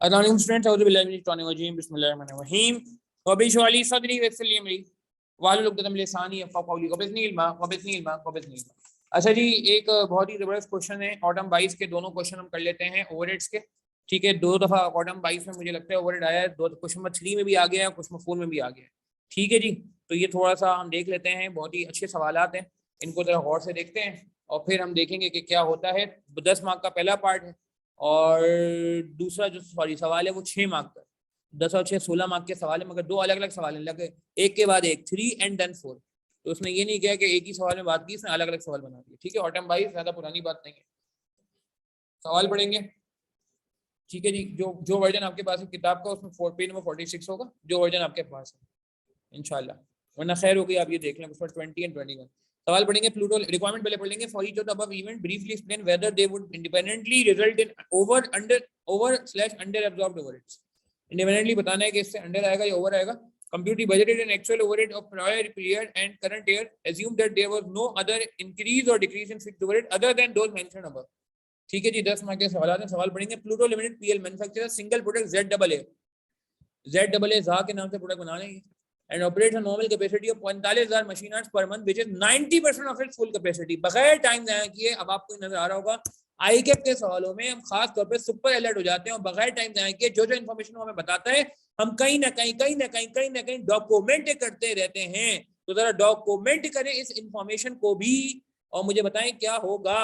अस्सलाम स्टूडेंट्स, औज़ु बिल्लाहि मिनश शैतानिर रजीम, बिस्मिल्लाहिर्रहमानिर्रहीम। वबिशरह सदरी वयस्सिर लिअमरी वाहलुल उक़दतम मिन लिसानी यफ़क़हू क़ौली वबिज़्निल इल्मा। अच्छा जी, एक बहुत ही ज़बरदस्त क्वेश्चन है ऑटम 22 के। दोनों क्वेश्चन हम कर लेते हैं ओवरहेड्स के। ठीक है, दो दफ़ा ऑटम 22 में मुझे लगता है ओवरहेड आया है, दो क्वेश्चन नंबर 3 में भी आ गया है, क्वेश्चन नंबर 4 में भी आ गया है। ठीक है जी, तो ये थोड़ा सा हम देख लेते हैं, बहुत ही अच्छे सवालात हैं, इनको ज़रा गौर से देखते हैं और फिर हम देखेंगे कि क्या होता है। 10 मार्क का पहला पार्ट है और दूसरा जो सवाल है वो 6 मार्क का। 10 और 6 16 मार्क के सवाल है, मगर दो अलग अलग सवाल हैं, लगे एक के बाद एक, 3 एंड देन 4। तो उसने ये नहीं किया कि एक ही सवाल में बात की, इसने अलग अलग सवाल बना दिए। ठीक है, ऑटम 22 ज्यादा पुरानी बात नहीं है। सवाल पढ़ेंगे। ठीक है जी, जो जो वर्जन आपके पास है किताब का, उसमें पेज नंबर 46 होगा, जो वर्जन आपके पास है इंशाल्लाह, वरना खैर हो गई, आप ये देख लें। उसमें 20 एंड 21 सवाल पढ़ेंगे। प्लूटो रिक्वायरमेंट पहले पढ़ लेंगे। For each of the above event briefly explain whether they would independently result in over under absorbed overheads. Independently बताना है कि इससे अंडर आएगा या ओवर आएगा। Compute the budgeted and actual overhead of prior period and current year. Assume that there was no other increase or decrease in fixed overhead other than those mentioned above. ठीक है जी, 10 mark के सवाल हैं। सवाल पढ़ेंगे। Pluto limited PL manufacturer single product ZAA के नाम से प्रोडक्ट बना रहे हैं and operates a normal capacity of 45,000 machine hours per month, which is 90% of its full capacity. बगैर टाइम जाया किए, अब आपको नजर आ रहा होगा आईकेप के सवालों में हम खास तौर पे सुपर अलर्ट हो जाते हैं और बगैर टाइम जाया किए जो जो इन्फॉर्मेशन हमें बताता है हम कहीं ना कहीं डॉक्यूमेंट करते रहते हैं। तो जरा डॉक्यूमेंट करें इस इंफॉर्मेशन को भी और मुझे बताएं क्या होगा।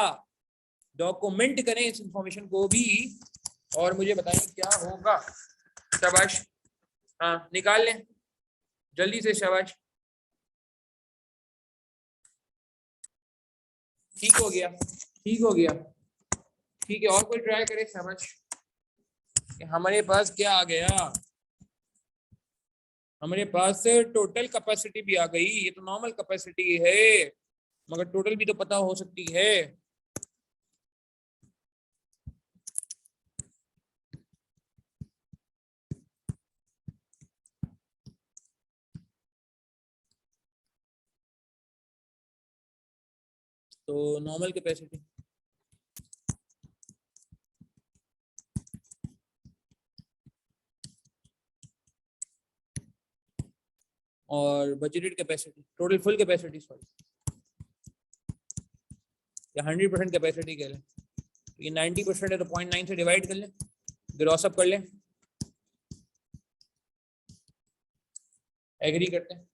डॉक्यूमेंट करें इस इंफॉर्मेशन को भी और मुझे बताएं क्या होगा। शाबाश, हाँ निकाल लें जल्दी से, शाबाश। ठीक हो गया, ठीक हो गया। ठीक है, और कोई ट्राई करे। शाबाश। हमारे पास क्या आ गया, हमारे पास टोटल कैपेसिटी भी आ गई। ये तो नॉर्मल कैपेसिटी है मगर टोटल भी तो पता हो सकती है। तो नॉर्मल कैपेसिटी और budgeted capacity, total full capacity sorry, या 100% कैपेसिटी कह लें। तो ये 90% है तो 0.9 से डिवाइड कर लें, ग्रॉस अप कर लें। एग्री करते हैं,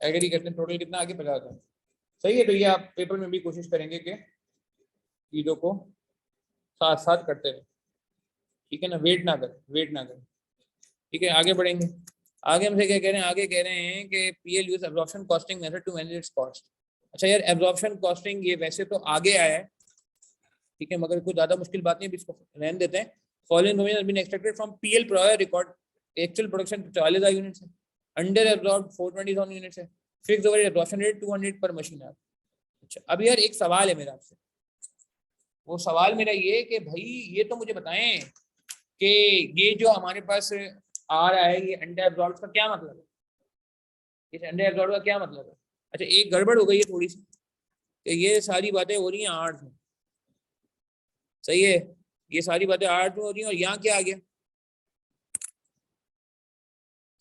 एग्री करते हैं। टोटल कितना आगे 50,000। सही है, तो ये आप पेपर में भी कोशिश करेंगे कि चीज़ों को साथ साथ करते रहे। ठीक है ना, वेट ना करें, वेट ना करें। ठीक है, आगे बढ़ेंगे। आगे हमसे क्या कह रहे हैं, आगे कह रहे हैं कि PL use absorption costing method to manage its cost. अच्छा यार, एब्जॉर्प्शन कॉस्टिंग ये वैसे तो आगे आया है, ठीक है, मगर कोई ज्यादा मुश्किल बात नहीं, इसको रहने देते हैं। Following information has been extracted from PL prior record. Actual production 40,000 units है, अंडर एब्जॉर्ब 420,000 यूनिट्स है, fixed overhead absorption rate 200 per machine our. अच्छा, अब यार एक सवाल है मेरा आपसे। वो सवाल मेरा ये कि भाई ये तो मुझे बताएं कि ये जो हमारे पास आ रहा है, ये अंडर एब्जॉर्ब का क्या मतलब है? इस अंडर एब्जॉर्ब का क्या मतलब है? अच्छा, एक गड़बड़ हो गई है थोड़ी सी कि ये सारी बातें हो रही हैं आर्ट्स में। सही है, ये सारी बातें आर्ट्स में हो रही हैं और यहाँ क्या आ गया?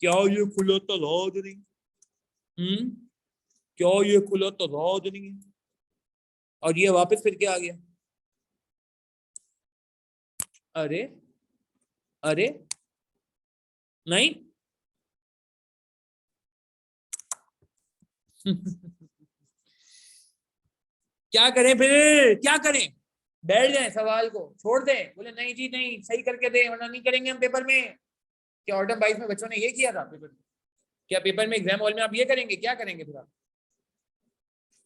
क्या ये खुला तजाद नहीं? क्या ये खुला तजाद नहीं है? और ये वापस फिर क्या आ गया? अरे अरे नहीं क्या करें फिर, क्या करें? बैठ जाए, सवाल को छोड़ दें, बोले नहीं जी नहीं, सही करके दे वरना नहीं करेंगे हम पेपर में। क्या ऑटम 22 में बच्चों ने ये किया था पेपर में? क्या पेपर में एग्जाम हॉल में आप ये करेंगे? क्या करेंगे फिर आप?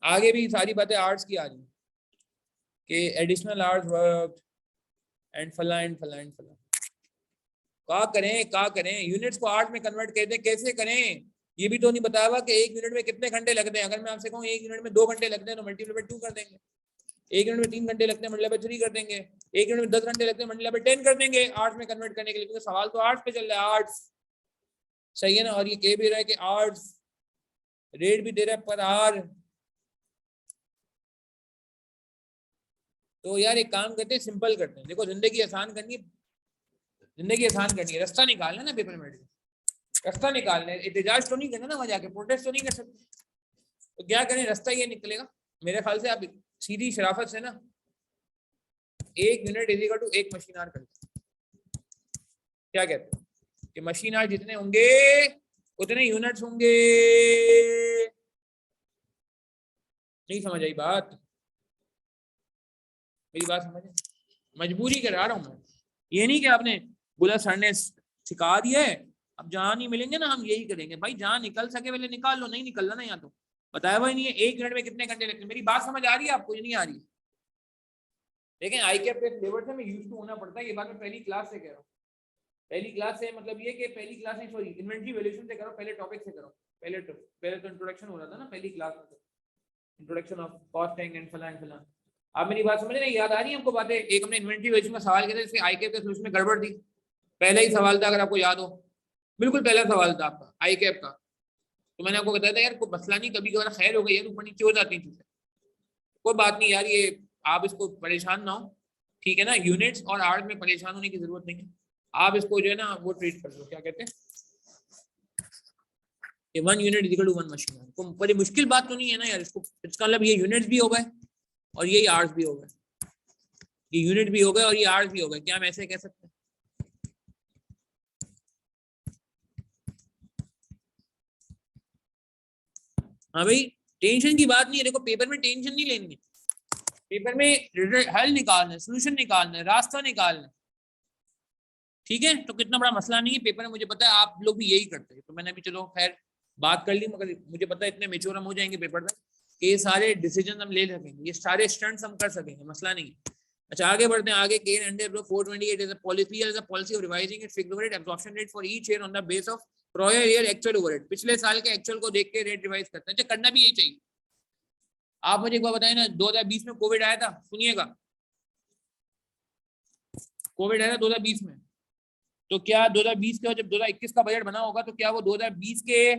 आगे भी सारी बातें आर्ट्स की आ रही कि एडिशनल आर्ट्स वर्क एंड फला एंड फला एंड फला। क्या करें यूनिट्स को आर्ट में कन्वर्ट कर दें, कैसे करें? ये भी तो नहीं बताया हुआ कि एक यूनिट में कितने घंटे लगते हैं। अगर मैं आपसे कहूँ एक यूनिट में 2 घंटे लगते हैं तो मल्टीप्लाई बाय 2 कर देंगे। एक यूनिट में 3 घंटे लगते हैं, मल्टीप्लाई बाय 3 कर देंगे। एक यूनिट में 10 घंटे लगते हैं, मल्टीप्लाई बाय 10 कर देंगे आर्ट्स में कन्वर्ट करने के लिए, क्योंकि सवाल तो आर्ट्स पे चल रहा है। आर्ट्स सही है ना, और ये कह भी रहा है कि आर्ट्स रेट भी दे रहा है पर आर। तो यार एक काम करते हैं, सिंपल करते हैं। देखो जिंदगी आसान करनी है, जिंदगी आसान करनी है, रास्ता निकालना ना पेपर में, रास्ता निकालना है, एहतजाज तो नहीं करना ना, वहां जाके प्रोटेस्ट तो नहीं कर सकते, तो क्या करें, रास्ता ये निकलेगा मेरे ख्याल से। आप सीधी शराफत से ना 1 unit is equal to 1 machine hour कर, क्या कहते हैं कि मशीन आवर जितने होंगे उतने यूनिट्स होंगे। नहीं समझ आई बात, मेरी बात समझे, मजबूरी करा रहा हूं मैं, ये नहीं कि आपने बोला सर ने सिखा दिया है अब जहां नहीं मिलेंगे ना हम यही करेंगे। भाई जहां निकल सके पहले निकाल लो, नहीं निकलना ना, यहाँ तो बताया हुआ ही नहीं है 1 मिनट में कितने घंटे लगते हैं। मेरी बात समझ आ रही है आपको, ये नहीं आ रही है? लेकिन आई के लेवल से मैं यूज टू होना पड़ता है, ये बात मैं पहली क्लास से कह रहा हूँ। पहली क्लास से मतलब ये कि पहली क्लास नहीं, सॉरी, इन्वेंटरी वैल्यूएशन से करो, पहले टॉपिक से करो, पहले तो इंट्रोडक्शन हो रहा था ना पहली क्लास में, इंट्रोडक्शन ऑफ कॉस्टिंग एंड फलान फलान। आप मेरी बात समझ रहे हैं, याद आ रही है हमको बातें? एक हमने इन्वेंटरी वैल्यूएशन का सवाल किया था, जिसमें आई के सोल्यूशन में गड़बड़ थी, पहला ही सवाल था अगर आपको याद हो, बिल्कुल पहला सवाल था आपका आई कैप का। तो मैंने आपको बताया था यार कोई मसला नहीं, कभी कभार खैर हो गई यार, ऊपर नीचे हो जाती चीजें, कोई बात नहीं यार, ये आप इसको परेशान ना हो, ठीक है ना। यूनिट्स और आवर्स में परेशान होने की जरूरत नहीं है, आप इसको जो है ना वो ट्रीट कर लो, क्या कहते हैं, ये 1 unit equal to 1 machine hour. तो बड़ी मुश्किल बात तो नहीं है ना यार, इसको इसका मतलब ये यूनिट्स भी हो गए और ये आवर्स भी हो गए, ये यूनिट भी हो गए और ये आवर्स भी हो गए, क्या हम ऐसे कह सकते हैं? हाँ भाई, टेंशन की बात नहीं है, देखो पेपर में टेंशन नहीं लेनी है, पेपर में हल निकालना है, सोल्यूशन निकालना है, रास्ता निकालना है, ठीक है। तो कितना बड़ा मसला नहीं है पेपर में, मुझे पता है आप लोग भी यही करते हैं, तो मैंने भी चलो खैर बात कर ली, मगर मुझे पता है इतने मेच्योर हम हो जाएंगे पेपर में कि ये सारे डिसीजन हम ले सकेंगे, ये सारे स्टंट्स हम कर सकेंगे, मसला नहीं है। अच्छा आगे बढ़ते हैं, आगे Ken under 428 is a policy of revising it fixed overhead absorption rate for each year on the base of prior year actual overhead, पिछले साल के एक्चुअल को देख के रेट रिवाइज करते हैं। अच्छा करना भी यही चाहिए। आप मुझे एक बार बताएं ना, 2020 में कोविड आया था, सुनिएगा, कोविड आया था 2020 में, तो क्या 2020 का जब 2021 का बजट बना होगा तो क्या वो 2020 के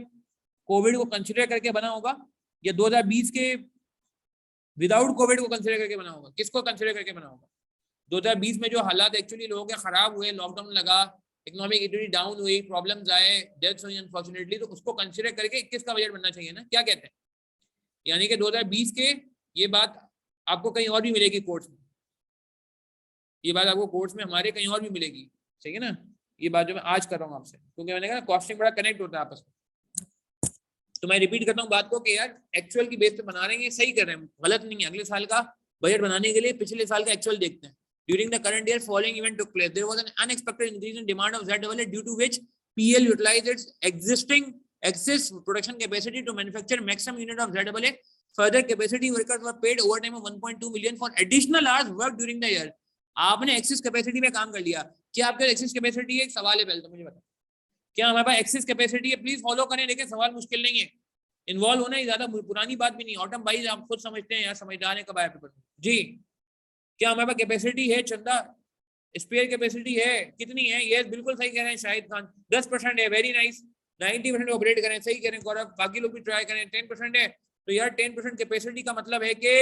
कोविड को कंसिडर करके बना होगा या 2020 के विदाउट कोविड को कंसिडर करके बना होगा? किसको कंसिडर करके बना होगा? 2020 में जो हालात एक्चुअली लोगों के खराब हुए, लॉकडाउन लगा, इकोनॉमिक एक्टिविटी डाउन हुई, प्रॉब्लम्स आए, डेथ्स हुई अनफॉर्चुनेटली, तो उसको कंसिडर करके 21 का बजट बनना चाहिए ना, क्या कहते हैं? यानी कि 2020 के, ये बात आपको कहीं और भी मिलेगी कोर्ट्स में, ये बात आपको कोर्ट्स में हमारे कहीं और भी मिलेगी, सही है ना। ये बात जो मैं आज कर रहा हूँ आपसे, क्योंकि मैंने कहा कॉस्टिंग बड़ा कनेक्ट होता है आपस में, तो मैं रिपीट करता हूँ बात को कि यार एक्चुअल की बेस पे बना रहे हैं, सही कर रहे हैं, गलत नहीं है। अगले साल का बजट बनाने के लिए पिछले साल का एक्चुअल देखते हैं। During the current year, following event took place. There was an unexpected increase in demand of ZAA, due to which PL utilized its existing excess production capacity to manufacture maximum unit of ZAA. Further, capacity workers were paid overtime of 1.2 million for additional hours worked during the year. आपने access capacity में काम कर लिया, क्या आपके access capacity है? एक सवाल है पहले तो मुझे बता, क्या हमारे पास एक्सेस कैपेसिटी है? प्लीज फॉलो करें, लेकिन सवाल मुश्किल नहीं है, इन्वॉल्व होना ही ज्यादा पुरानी बात भी नहीं। ऑटम भाई आप खुद समझते हैं यार, समझदार है, कब आया पेपर जी। क्या हमारे पास कैपेसिटी है? चंदा स्पेयर कैपेसिटी है? कितनी है? ये बिल्कुल सही कह रहे हैं शाहिद खान, 10% है, वेरी नाइस। 90% ऑपरेट करें, सही कह रहे हैं गौरव, बाकी लोग भी ट्राई करें। 10% है तो यार 10% कैपेसिटी का मतलब है कि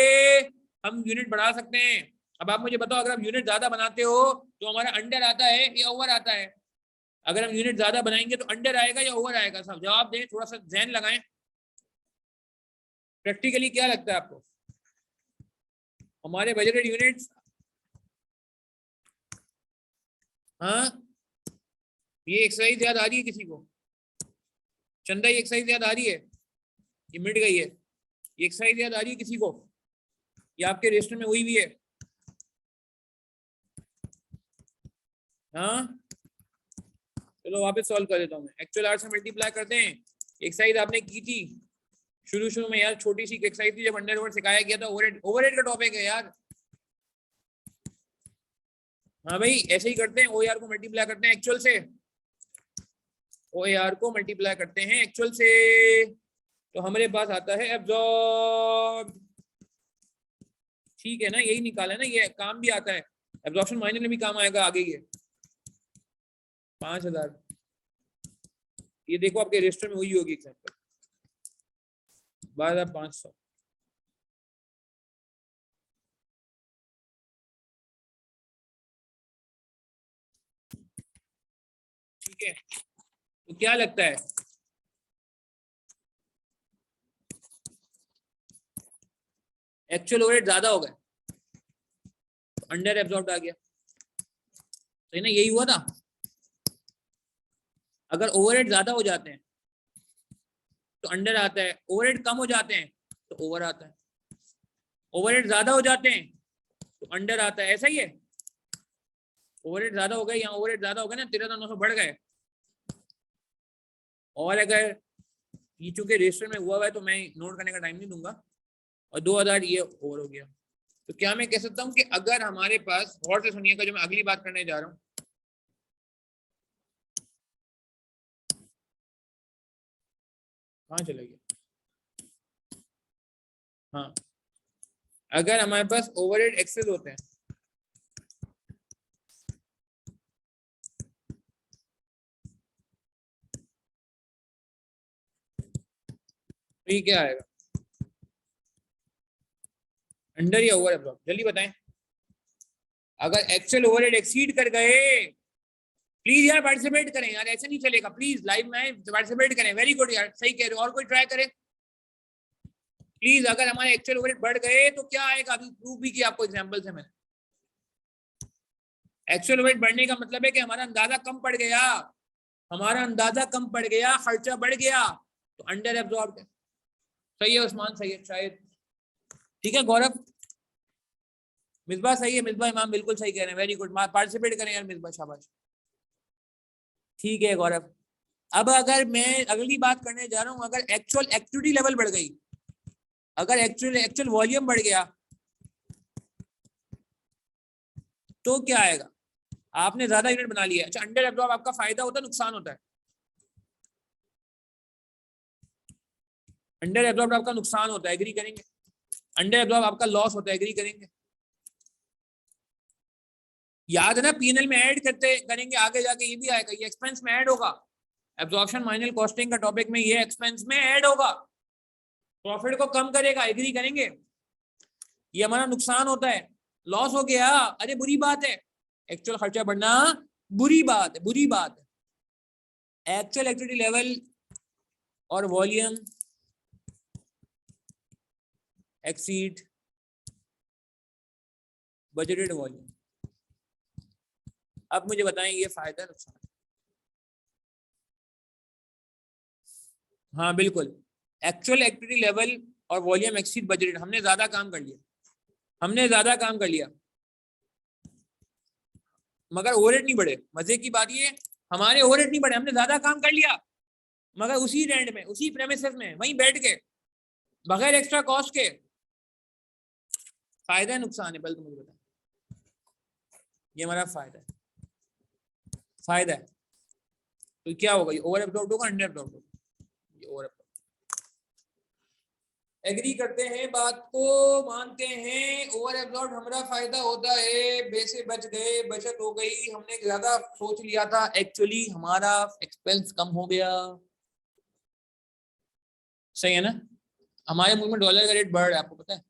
हम यूनिट बढ़ा सकते हैं। अब आप मुझे बताओ, अगर आप यूनिट ज्यादा बनाते हो तो हमारा अंडर आता है या ओवर आता है? अगर हम यूनिट ज्यादा बनाएंगे तो अंडर आएगा या ओवर आएगा? सब जवाब दें, थोड़ा सा ध्यान लगाएं, प्रैक्टिकली क्या लगता है आपको? हमारे बजटेड यूनिट्स, हाँ ये एक्सरसाइज याद आ रही है किसी को? चंदा ये एक्सरसाइज याद आ रही है? ये मिट गई है, ये एक्सरसाइज याद आ रही है किसी को? ये आपके रजिस्टर में हुई भी है? हाँ चलो वापस सॉल्व कर देता हूँ मैं। एक्चुअल आर से मल्टीप्लाई करते हैं, एक्सरसाइज आपने की थी शुरू में यार, छोटी सी एक्सरसाइज थी जब अंडर ओवर सिखाया गया था, ओवरहेड का टॉपिक है यार। हाँ भाई ऐसे ही करते हैं, ओ आर को मल्टीप्लाई करते हैं एक्चुअल से, ओ आर को मल्टीप्लाई करते हैं एक्चुअल से, तो हमारे पास आता है एब्जॉर्ब, ठीक है ना, यही निकाला है ना, ये काम भी आता है, एब्जॉर्प्शन माइनर में भी काम आएगा आगे। ये 5000, ये देखो आपके रजिस्टर में हुई होगी एग्जाम्पल 12500। ठीक है, तो क्या लगता है एक्चुअल ओवरहेड ज्यादा हो गए तो अंडर एब्जॉर्ब आ गया, सही ना, यही हुआ था। अगर ओवरहेड ज्यादा हो जाते हैं तो अंडर आता है, ओवरहेड कम हो जाते हैं तो ओवर आता है, ओवरहेड ज्यादा हो जाते हैं तो अंडर आता है, ऐसा ही है। ओवरहेड ज्यादा हो गए, यहाँ ओवरहेड ज्यादा हो गए ना, 13,900 बढ़ गए, और अगर ये चूंकि रजिस्टर में हुआ है तो मैं नोट करने का टाइम नहीं दूंगा, और 2,000 ये ओवर हो गया, तो क्या मैं कह सकता हूँ कि अगर हमारे पास, गौर से सुनिएगा जो मैं अगली बात करने जा रहा हूँ, कहाँ चला गया, हाँ, अगर हमारे पास ओवरहेड एक्सेस होते हैं तो ये क्या आएगा, अंडर या ओवर एब्जॉर्ब, जल्दी बताएं। अगर एक्चुअल ओवरहेड एक्सीड कर गए, प्लीज यार पार्टिसिपेट करें यार, ऐसे नहीं चलेगा, प्लीज लाइव में पार्टिसिपेट करें, वेरी गुड यार, सही कह रहे हो, और कोई ट्राई करे प्लीज। अगर हमारे एक्चुअल ओवरहेड बढ़ गए तो क्या आएगा, अभी प्रूव भी किया आपको एग्जांपल से मैंने। एक्चुअल ओवरहेड बढ़ने का मतलब है कि हमारा अंदाजा कम पड़ गया, हमारा अंदाजा कम पड़ गया, खर्चा बढ़ गया, तो अंडर एब्जॉर्ब है। सही है उस्मान, सही है शायद, ठीक है गौरव, मिसबा सही है, मिसबा इमाम बिल्कुल सही कह रहे हैं, वेरी गुड, पार्टिसिपेट करें यार मिसबा, शाबाश, ठीक है गौरव। अब अगर मैं अगली बात करने जा रहा हूं, अगर एक्चुअल एक्टिविटी लेवल बढ़ गई, अगर एक्चुअल वॉल्यूम बढ़ गया तो क्या आएगा, आपने ज्यादा यूनिट बना लिया, अच्छा अंडर एब्जॉर्ब आपका फायदा होता है नुकसान होता है, अंडर एब्जॉर्ब आपका नुकसान होता है, एग्री करेंगे, अंडर एब्जॉर्ब आपका लॉस होता है, एग्री करेंगे, याद है ना, पीएनएल में ऐड करते करेंगे आगे जाके, ये भी आएगा, ये एक्सपेंस में ऐड होगा, एब्जॉर्प्शन माइनल कॉस्टिंग का टॉपिक में ये एक्सपेंस में ऐड होगा, प्रॉफिट को कम करेगा, एग्री करेंगे, ये हमारा नुकसान होता है, लॉस हो गया, अरे बुरी बात है, एक्चुअल खर्चा बढ़ना बुरी बात है, बुरी बात है। एक्चुअल एक्टिविटी लेवल और वॉल्यूम एक्सीड बजटेड वॉल्यूम, अब मुझे बताएं ये फायदा नुकसान। हाँ बिल्कुल, एक्चुअल एक्टिविटी लेवल और वॉल्यूम एक्सीड बजटेड, हमने ज्यादा काम कर लिया, हमने ज्यादा काम कर लिया, मगर ओवरहेड नहीं बढ़े, मजे की बात ये हमारे ओवरहेड नहीं बढ़े, हमने ज्यादा काम कर लिया, मगर उसी रेंट में, उसी प्रेमिसेस में, वहीं बैठ के, बगैर एक्स्ट्रा कॉस्ट के, फायदा है नुकसान है, पहले तो मुझे बताएं, ये हमारा फायदा है, फायदा है, तो क्या होगा, ये ओवर एब्जॉर्ब होगा अंडर एब्जॉर्ब होगा, ये ओवर एब्जॉर्ब, एग्री करते हैं बात को, मानते हैं ओवर एब्जॉर्ब हमारा फायदा होता है, पैसे बच गए, बचत हो गई, हमने ज्यादा सोच लिया था, एक्चुअली हमारा एक्सपेंस कम हो गया, सही है ना। हमारे मुल्क में डॉलर का रेट बढ़ रहा है, आपको पता है,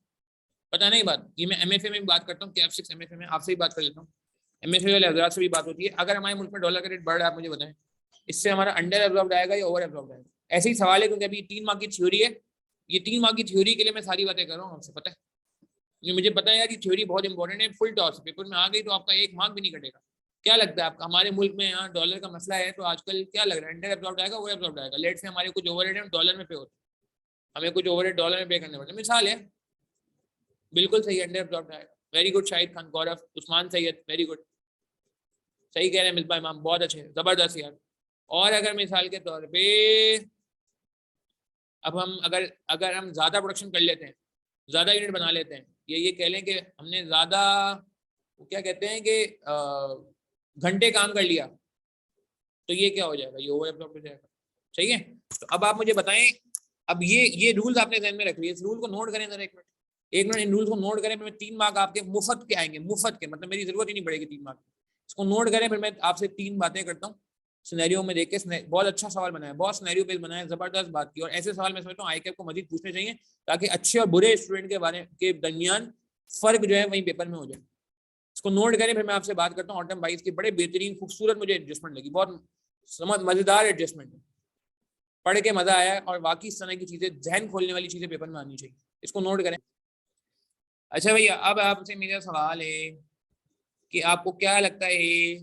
पता नहीं बात, ये मैं एमएफए में भी बात करता हूँ, KF6 एमएफए में आपसे भी बात कर लेता हूँ, एमएफए वाले हजरात से भी बात होती है, अगर हमारे मुल्क में डॉलर का रेट बढ़ रहा है, आप मुझे बताएं, इससे हमारा अंडर एब्जॉर्ब आएगा या ओवर एब्जॉर्ब आएगा, ऐसे ही सवाल है, क्योंकि अभी 3 मार्क की थ्योरी है, ये 3 मार्क की थ्योरी के लिए मैं सारी बातें कर रहा हूँ आपसे, पता है, ये मुझे पता है यार, ये थ्योरी बहुत इंपॉर्टेंट है, फुल टॉस पेपर में आ गई तो आपका 1 मार्क भी नहीं कटेगा। क्या लगता है आपका, हमारे मुल्क में यहाँ डॉलर का मसला है, तो आजकल क्या लग रहा है, अंडर एब्जॉर्ब आएगा ओवर एब्जॉर्ब आएगा, लेट से हमारे कुछ ओवरहेड है डॉलर में पे होते हैं, हमें कुछ ओवरहेड डॉलर में पे करने पड़ते हैं, मिसाल है, बिल्कुल सही, अंडर एब्जॉर्ब आएगा, वेरी गुड शाहिद खान, गौरव, उस्मान सैयद, वेरी गुड, सही कह रहे हैं मिसबा इमाम, बहुत अच्छे, जबरदस्त यार। और अगर मिसाल के तौर पे अब हम अगर हम ज्यादा प्रोडक्शन कर लेते हैं, ज्यादा यूनिट बना लेते हैं, ये कह लें कि हमने ज्यादा, वो क्या कहते हैं कि घंटे काम कर लिया, तो ये क्या हो जाएगा, ये ओवर एब्जॉर्ब हो जाएगा, सही है। तो अब आप मुझे बताएं, अब ये रूल्स आपने ध्यान में रख लिए, इस रूल को नोट करें जरा, एक मिनट इन रूल्स को नोट करें, फिर 3 मार्क आपके मुफ्त के आएंगे, मुफ्त के, मतलब मेरी जरूरत ही नहीं पड़ेगी 3 मार्क, इसको नोट करें, फिर मैं आपसे 3 बातें करता हूँ, सिनेरियो में देख के, बहुत अच्छा सवाल बनाया, बहुत सिनेरियो बेस्ड बनाया, जबरदस्त बात की, और ऐसे सवाल मैं समझता हूँ ICAP को मजीद पूछने चाहिए, ताकि अच्छे और बुरे स्टूडेंट के बारे के दरमियान फर्क जो है वही पेपर में हो जाए। इसको नोट करें, फिर मैं आपसे बात करता हूँ ऑटम 22 की, बड़े बेहतरीन खूबसूरत मुझे एडजस्टमेंट लगी, बहुत समझ, मजेदार एडजस्टमेंट है, पढ़ के मजा आया और बाकी इस तरह की चीजें, जहन खोलने वाली चीजें पेपर में आनी चाहिए, इसको नोट करें। अच्छा भैया, अब आपसे मेरा सवाल है कि आपको क्या लगता है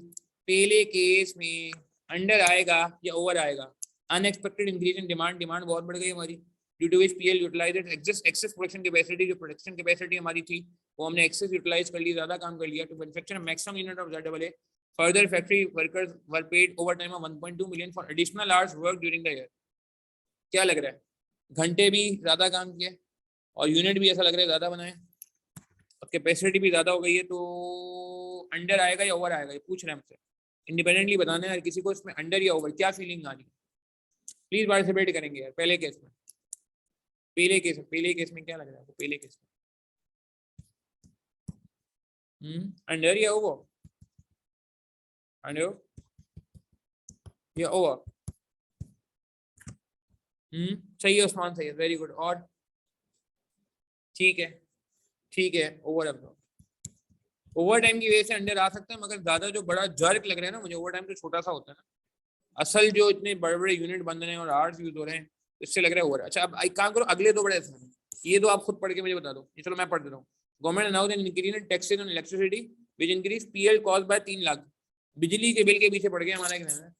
पहले केस में अंडर आएगा या ओवर आएगा? Unexpected increase in demand, demand बहुत बढ़ गई हमारी, due to which PL utilized excess production capacity, जो प्रोडक्शन कैपेसिटी हमारी थी वो हमने एक्सेस यूटिलाइज कर ली, ज्यादा काम कर लिया, to manufacture maximum unit of ZAA। Further factory workers were paid overtime of 1.2 million for additional hours work during the year. क्या लग रहा है, घंटे भी ज्यादा काम किए और यूनिट भी ऐसा लग रहा है ज्यादा बनाए और कैपेसिटी भी ज्यादा हो गई है, तो अंडर आएगा या ओवर आएगा, ये पूछ रहे हैं हमसे। इंडिपेंडेंटली बताना है हर किसी को इसमें अंडर या ओवर क्या फीलिंग आ रही है, प्लीज पार्टिसिपेट करेंगे यार। पहले केस में, पहले केस में क्या लग रहा है आपको? पहले केस में अंडर या ओवर? अंडर या ओवर? सही है उस्मान, सही है, वेरी गुड। और ठीक है, ठीक है, ओवर अब ओवर टाइम की वजह से अंडर आ सकता है, मगर ज्यादा जो बड़ा जर्क लग रहा है ना मुझे, ओवर टाइम तो छोटा सा होता है ना, असल जो इतने बड़े बड़े यूनिट बन रहे हैं और आवर्स यूज हो रहे हैं, इससे लग रहा है ओवर। अच्छा, अब एक काम करो, अगले दो बड़े आसान, ये तो आप खुद पढ़ के मुझे बता दो, चलो मैं पढ़ देता हूँ। Government announce an increase in taxes on electricity which increase PL cost by 3 lakh. बिजली के बिल के पीछे पड़ गया हमारा कहना है,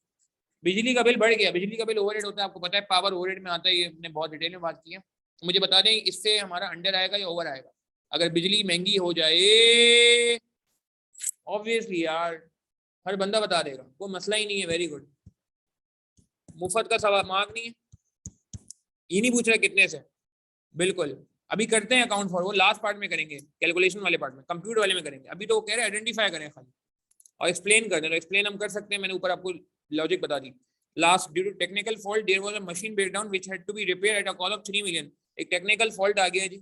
बिजली का बिल बढ़ गया, बिजली का बिल ओवरहेड होता है, आपको पता है, पावर ओवरहेड में आता है, ये हमने बहुत डिटेल में बात की है। मुझे बता दें इससे हमारा अंडर आएगा या ओवर आएगा? अगर बिजली महंगी हो जाए, ऑब्वियसली यार हर बंदा बता देगा, वो मसला ही नहीं है, वेरी गुड। मुफ्त का सवाल मार्क नहीं है, ये नहीं पूछ रहा कितने से, बिल्कुल अभी करते हैं अकाउंट फॉर, वो लास्ट पार्ट में करेंगे, कैलकुलेशन वाले पार्ट में, कंप्यूटर वाले में करेंगे। अभी तो वो कह रहे हैं आइडेंटिफाई करें खाली और एक्सप्लेन कर दें, तो एक्सप्लेन हम कर सकते हैं, मैंने ऊपर आपको लॉजिक बता दी। Last, due to technical fault there was a machine breakdown which had to be repair at a cost of 3 million. एक टेक्निकल फॉल्ट आ गया जी,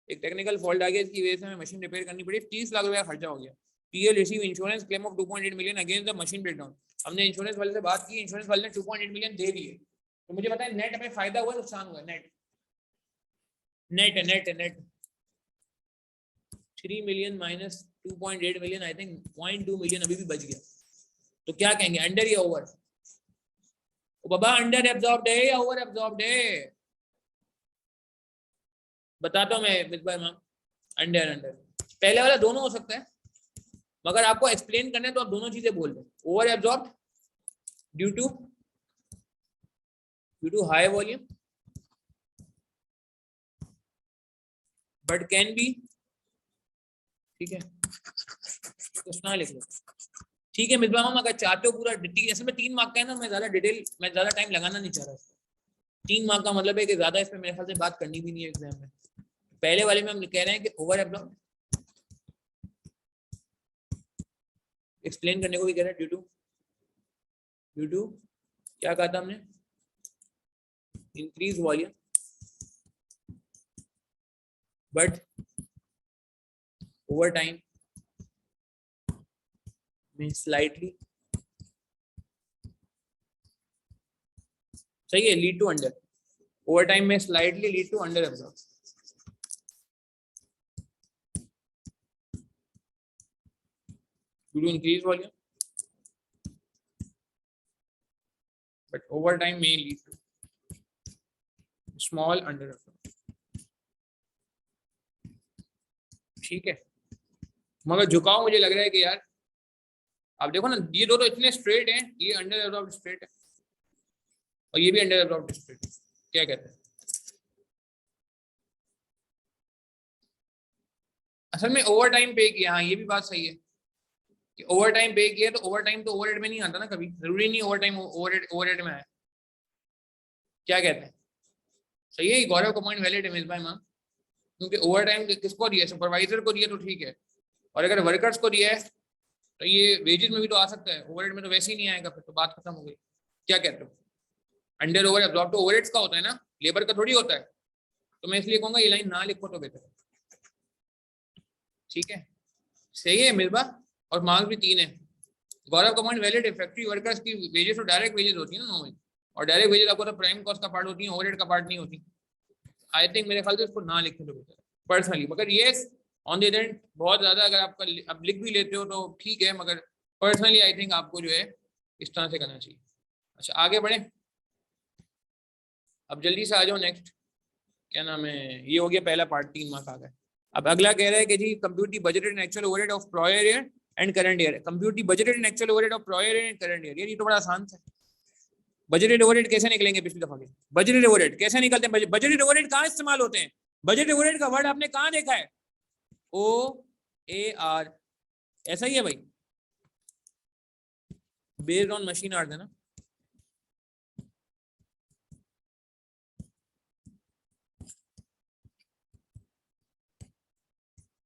एक टेक्निकल फॉल्ट आ गया, इसकी वजह से हमें मशीन रिपेयर करनी पड़ी, 30 लाख रुपया खर्चा हो गया। PL receive insurance claim of 2.8 million against the machine breakdown. हमने इंश्योरेंस वाले से बात की, इंश्योरेंस वाले ने 2.8 मिलियन दे दिए। तो मुझे बताएं नेट हमें फायदा हुआ नुकसान हुआ? Net net net net 3 million minus 2.8 million, I think 0.2 million अभी भी बच गया। तो क्या कहेंगे, अंडर या ओवर? बाबा अंडर एब्जॉर्ब्ड है या ओवर एब्जॉर्ब्ड है? बताता हूं मैं मिसबाह मैम, अंडर अंडर। पहले वाला दोनों हो सकता है, मगर आपको एक्सप्लेन करना है तो आप दोनों चीजें बोल दो। Over absorbed due to high volume but can be, ठीक है, कुछ ना लिख लो, ठीक है मिसबाह मैम, अगर चाहते हो पूरा डिटेल, जैसे मैं 3 मार्क का है ना, मैं ज्यादा डिटेल, मैं ज्यादा टाइम लगाना नहीं चाह रहा। 3 मार्क का मतलब है कि ज्यादा इसमें मेरे ख्याल से बात करनी भी नहीं है एग्जाम में। पहले वाले में हम कह रहे हैं कि ओवर एब्जॉर्ब, एक्सप्लेन करने को भी कह रहे हैं ड्यू टू क्या कहा था हमने, increase volume but over time में स्लाइटली, सही है, lead to under, over time में slightly lead to under absorb. due to increased volume but over time may lead to small under absorption, ठीक है। मगर झुकाव मुझे लग रहा है कि यार आप देखो ना, ये दो तो इतने स्ट्रेट हैं, ये अंडर एब्जॉर्ब्ड स्ट्रेट है और ये भी अंडर एब्जॉर्ब्ड स्ट्रेट है, क्या कहते हैं? असल में ओवर टाइम पे किया, हाँ ये भी बात सही है कि ओवर टाइम पे किया, तो ओवर टाइम तो ओवरहेड में नहीं आता ना, कभी जरूरी नहीं ओवर टाइम ओवरहेड में आए, क्या कहते हैं? सही है, गौरव का पॉइंट वैलिड है मिसबाह मैम, क्योंकि ओवर टाइम किसको दिया, सुपरवाइजर को दिया तो ठीक है, और अगर वर्कर्स को दिया है तो ये वेजेस में भी तो आ सकता है, ओवरहेड में तो वैसे ही नहीं आएगा, फिर तो बात खत्म हो गई। क्या कहते हो? अंडर ओवर एब्जॉर्ब तो ओवरहेड्स का होता है ना, लेबर का थोड़ी होता है, तो मैं इसलिए कहूंगा ये लाइन ना लिखो तो बेहतर है, ठीक है। सही है मिसबाह, और मार्क्स भी 3 है। गौरव का पॉइंट वैलिड है, फैक्ट्री वर्कर्स की वेजेस तो डायरेक्ट वेजेस होती है ना नॉर्मली, और डायरेक्ट वेजेस आपको तो प्राइम कॉस्ट का पार्ट होती है, ओवरहेड का पार्ट नहीं होती। आई थिंक मेरे ख्याल से इसको ना लिखें तो बेहतर है पर्सनली, मगर ये ऑन द अदर बहुत ज्यादा अगर आपका आप लिख भी लेते हो तो ठीक है, मगर पर्सनली आई थिंक आपको जो है इस तरह से करना चाहिए। अच्छा आगे बढ़े, अब जल्दी से आ जाओ नेक्स्ट। क्या नाम है, ये हो गया पहला पार्ट, 3 मार्क आ गए। अब अगला कह रहा है कि जी compute the budgeted and actual overhead of prior year and current year. Compute the budgeted and actual overhead of prior year and current year. ये तो बड़ा आसान था। बजटेड ओवरहेड कैसे निकलेंगे पिछली दफा के? बजटेड ओवरहेड कैसे निकलते हैं? बजटेड ओवरहेड कहाँ इस्तेमाल होते हैं? बजटेड ओवरहेड का वर्ड आपने कहाँ देखा है? OAR, ऐसा ही है भाई, बेस्ड ऑन मशीन आवर्स है ना।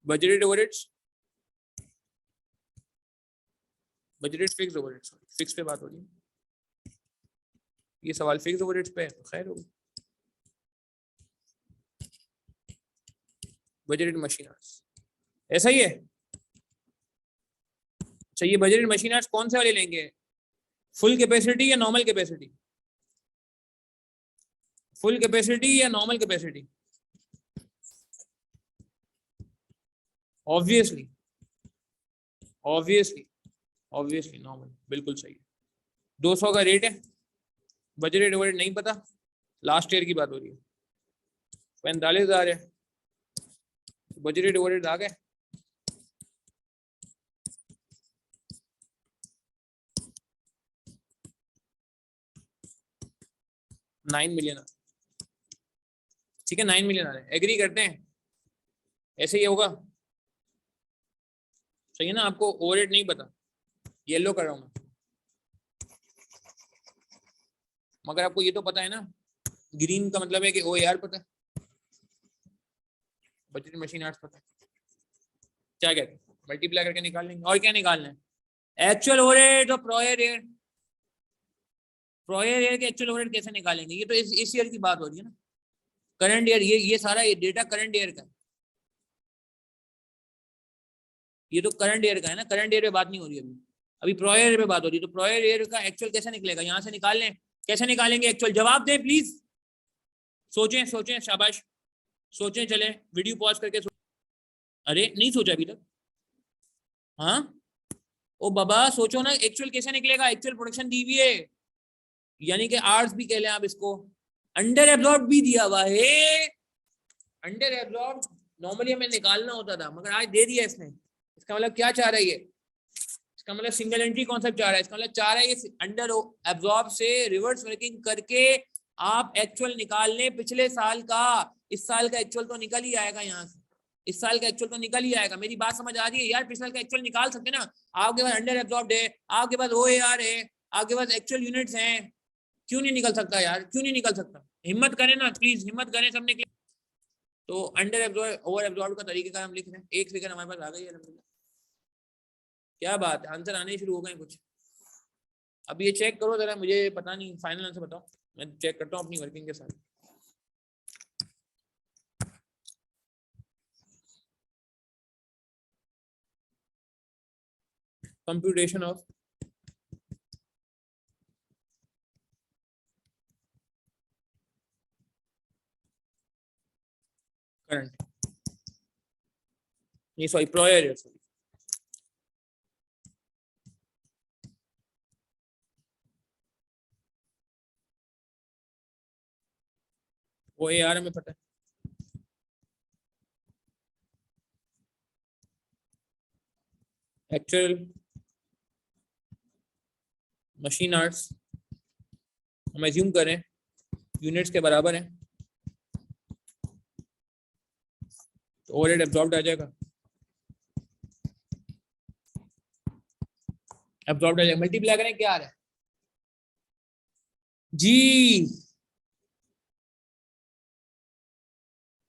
Budgeted overheads, budgeted fix overheads, fix पे बात हो रही है। ये सवाल फिक्स ओवरहेड्स पे है तो खैर होगी। बजटेड मशीन आवर्स ऐसा ही है। अच्छा ये बजटेड मशीन आवर्स कौन से वाले लेंगे? फुल कैपेसिटी या नॉर्मल कैपेसिटी? फुल कैपेसिटी या normal capacity? Obviously obviously obviously normal, बिल्कुल सही है। 200 का रेट है, बजटेड ओवरहेड नहीं पता, लास्ट ईयर की बात हो रही है। 45,000 है, बजटेड ओवरहेड आ गए। $9 मिलियन, ठीक है 9 मिलियन आ रहे हैं, एग्री करते हैं ऐसे ही होगा? सही है ना? आपको ओवरहेड नहीं पता, येलो कर रहा हूं मैं, मगर आपको ये तो पता है ना, ग्रीन का मतलब है कि OAR पता है, बजटेड मशीन आवर्स पता है। क्या कहते हैं, मल्टीप्लाई करके निकाल लेंगे। और क्या निकालना है? एक्चुअल ओवरहेड और प्रायर ईयर। प्रायर ईयर के एक्चुअल ओवरहेड कैसे निकालेंगे? ये तो इस ईयर की बात हो रही है ना, करंट ईयर। ये सारा ये डेटा करंट ईयर का है, ये तो करंट ईयर का है ना, करंट ईयर पे बात नहीं हो रही अभी, अभी प्रायर ईयर पे बात हो रही है। तो प्रायर ईयर का एक्चुअल कैसे निकलेगा? यहाँ से निकाल लें। कैसे निकालेंगे एक्चुअल? जवाब दें प्लीज, सोचें सोचें, शाबाश, सोचें। चले वीडियो पॉज करके अरे नहीं सोचा अभी तक? हाँ ओ बाबा सोचो ना, एक्चुअल कैसे निकलेगा? एक्चुअल प्रोडक्शन दी हुई है, यानी कि आर्स भी कह लें आप इसको, अंडर एब्जॉर्ब भी दिया हुआ है। अंडर एब्जॉर्ब नॉर्मली हमें निकालना होता था, मगर आज दे दिया इसने। इसका मतलब क्या चाह रहा है ये? इसका मतलब सिंगल एंट्री कॉन्सेप्ट चाह रहा है। इसका मतलब चाह रहा है ये अंडर एब्जॉर्ब से रिवर्स वर्किंग करके आप एक्चुअल निकाल लें पिछले साल का। इस साल का एक्चुअल तो निकल ही आएगा यहाँ से, इस साल का एक्चुअल तो निकल ही आएगा। मेरी बात समझ आ रही है यार? पिछले साल का एक्चुअल निकाल सकते ना। आपके पास अंडर एब्जॉर्ब है, आपके पास OAR है, आपके पास एक्चुअल यूनिट्स हैं, क्यों नहीं निकल सकता यार? क्यों नहीं निकल सकता? हिम्मत करें ना प्लीज, हिम्मत करें सब निकले। तो अंडर एब्जॉर्ब ओवर एब्जॉर्ब का तरीके का हम लिख रहे हैं। एक फिगर हमारे पास आ गई है, क्या बात है, आंसर आने शुरू हो गए कुछ। अब ये चेक करो जरा, मुझे पता नहीं फाइनल आंसर बताओ, मैं चेक करता हूँ अपनी वर्किंग के साथ। कंप्यूटेशन ऑफ करंट, ये सॉरी प्रायर, सॉरी OAR हमें पता है। एक्चुअल मशीन आवर्स हम एज्यूम करें यूनिट्स के बराबर है, तो ओवरहेड एब्जॉर्ब्ड आ जाएगा, एब्जॉर्ब्ड आ जाएगा। मल्टीप्लाई करें, क्या आ रहा है जी?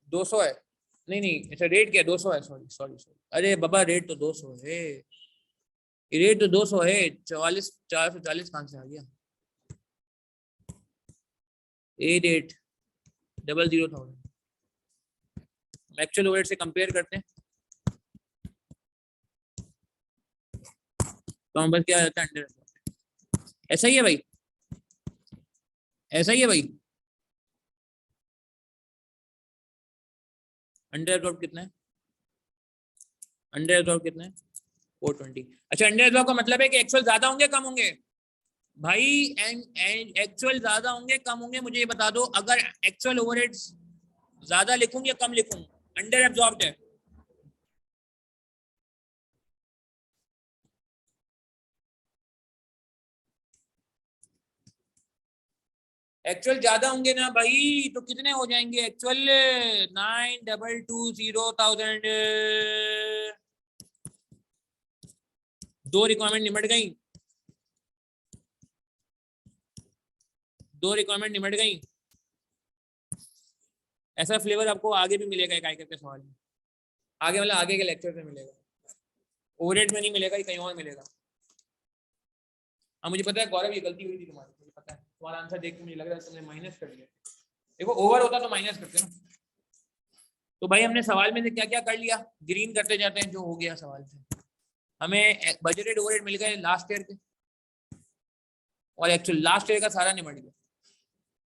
200 है, नहीं नहीं अच्छा रेट क्या 200 है, सॉरी सॉरी सॉरी, अरे बाबा रेट तो 200 है, रेट तो 200 है। 44 440 कहाँ से आ गया? 88,000 एक्चुअल ओवरहेड से कंपेयर करते हैं तो हम बस क्या आता है अंडर, ऐसा ही है भाई, ऐसा ही है भाई। अंडर एब्जॉर्ब कितना है? अंडर एब्जॉर्ब कितना है? 420। अच्छा अंडर एब्जॉर्ब का मतलब है कि एक्चुअल ज्यादा होंगे कम होंगे? भाई एक्चुअल ज्यादा होंगे कम होंगे मुझे ये बता दो, अगर एक्चुअल ओवरहेड्स ज्यादा लिखूं या कम लिखूं? अंडर एब्जॉर्ब्ड है। एक्चुअल ज्यादा होंगे ना भाई, तो कितने हो जाएंगे एक्चुअल? 9220,000। दो रिक्वायरमेंट निमट गई, दो रिक्वायरमेंट निमट गई। ऐसा फ्लेवर आपको आगे भी मिलेगा एक आयकर के सवाल में, आगे मतलब आगे के लेक्चर में मिलेगा, ओवरहेड में नहीं मिलेगा, ये कहीं और मिलेगा। अब मुझे पता है गौरव ये गलती हुई थी तुम्हारी, मुझे पता है, तुम्हारा आंसर देख के मुझे लग रहा है तुमने माइनस कर दिया। देखो ओवर होता तो माइनस करते ना। तो भाई हमने सवाल में से क्या क्या कर लिया, ग्रीन करते जाते हैं जो हो गया सवाल से। हमें बजटेड ओवरहेड मिल गए लास्ट ईयर के, और एक्चुअल लास्ट ईयर का सारा निमट गया।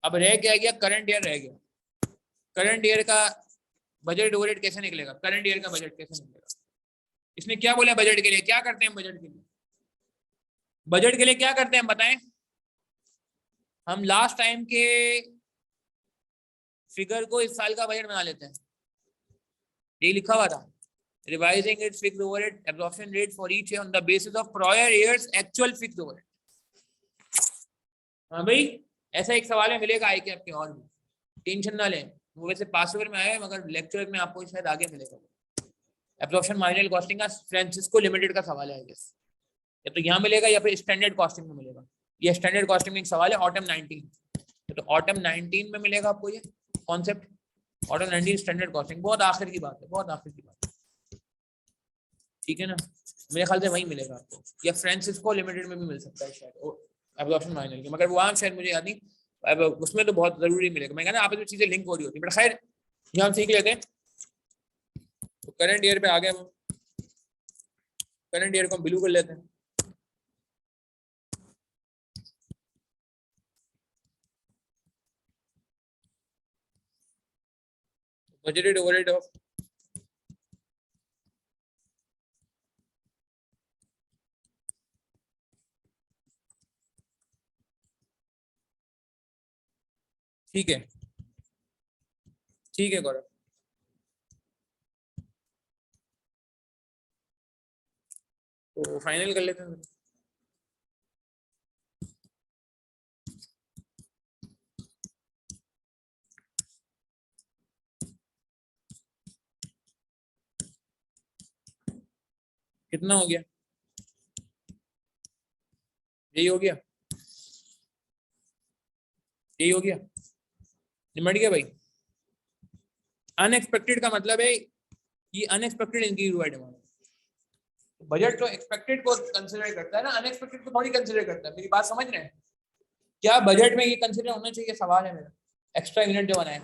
अब रह क्या गया? करंट ईयर रह गया। करंट ईयर का बजट ओवरहेड कैसे निकलेगा? करंट ईयर का बजट कैसे निकलेगा? इसने क्या बोला बजट के लिए? क्या करते हैं बजट के लिए? बजट के लिए क्या करते हैं बताएं? हम लास्ट टाइम के फिगर को इस साल का बजट बना लेते हैं। ये लिखा हुआ था, revising it's fixed overhead absorption rate for each year on the basis of prior years actual fixed overhead. हाँ भाई, ऐसा एक सवाल में मिलेगा आई के आपके, और भी टेंशन ना लें। वो वैसे पास ओवर में आया है, मगर लेक्चर में आपको शायद आगे मिलेगा। एब्जॉर्प्शन मार्जिनल कॉस्टिंग का फ्रांसिस्को लिमिटेड का सवाल है आई गेस, या तो यहाँ मिलेगा या फिर स्टैंडर्ड कॉस्टिंग में मिलेगा। ये स्टैंडर्ड कॉस्टिंग में एक सवाल है, ऑटम 19। तो ऑटम 19 में मिलेगा आपको ये कॉन्सेप्ट, ऑटम 19 स्टैंडर्ड कॉस्टिंग। बहुत आखिर की बात है, बहुत आखिर की बात है, ठीक है ना? मेरे ख्याल से वही मिलेगा आपको, या फ्रांसिस्को लिमिटेड में भी मिल सकता है शायद एब्जॉर्प्शन मार्जिनल की, मगर वहाँ शायद मुझे याद नहीं। अब उसमें तो बहुत जरूरी मिलेगा। मैं कहना आपस में चीजें लिंक हो रही होती है, बट खैर यहाँ हम सीख लेते हैं। तो करंट ईयर पे आ गए, करंट ईयर को हम ब्लू कर लेते हैं। बजटेड ओवरहेड ऑफ ठीक है, ठीक है गौरव। तो फाइनल कर लेते हैं। कितना हो गया? यही हो गया, यही हो गया, निमट गया भाई। अनएक्सपेक्टेड का मतलब है ये अनएक्सपेक्टेड इंक्रीज हुआ डिमांड। बजट तो एक्सपेक्टेड को कंसीडर करता है ना, अनएक्सपेक्टेड को थोड़ी कंसीडर करता है। मेरी बात समझ रहे हैं? क्या बजट में ये कंसीडर होना चाहिए? सवाल है मेरा। एक्स्ट्रा यूनिट जो बनाए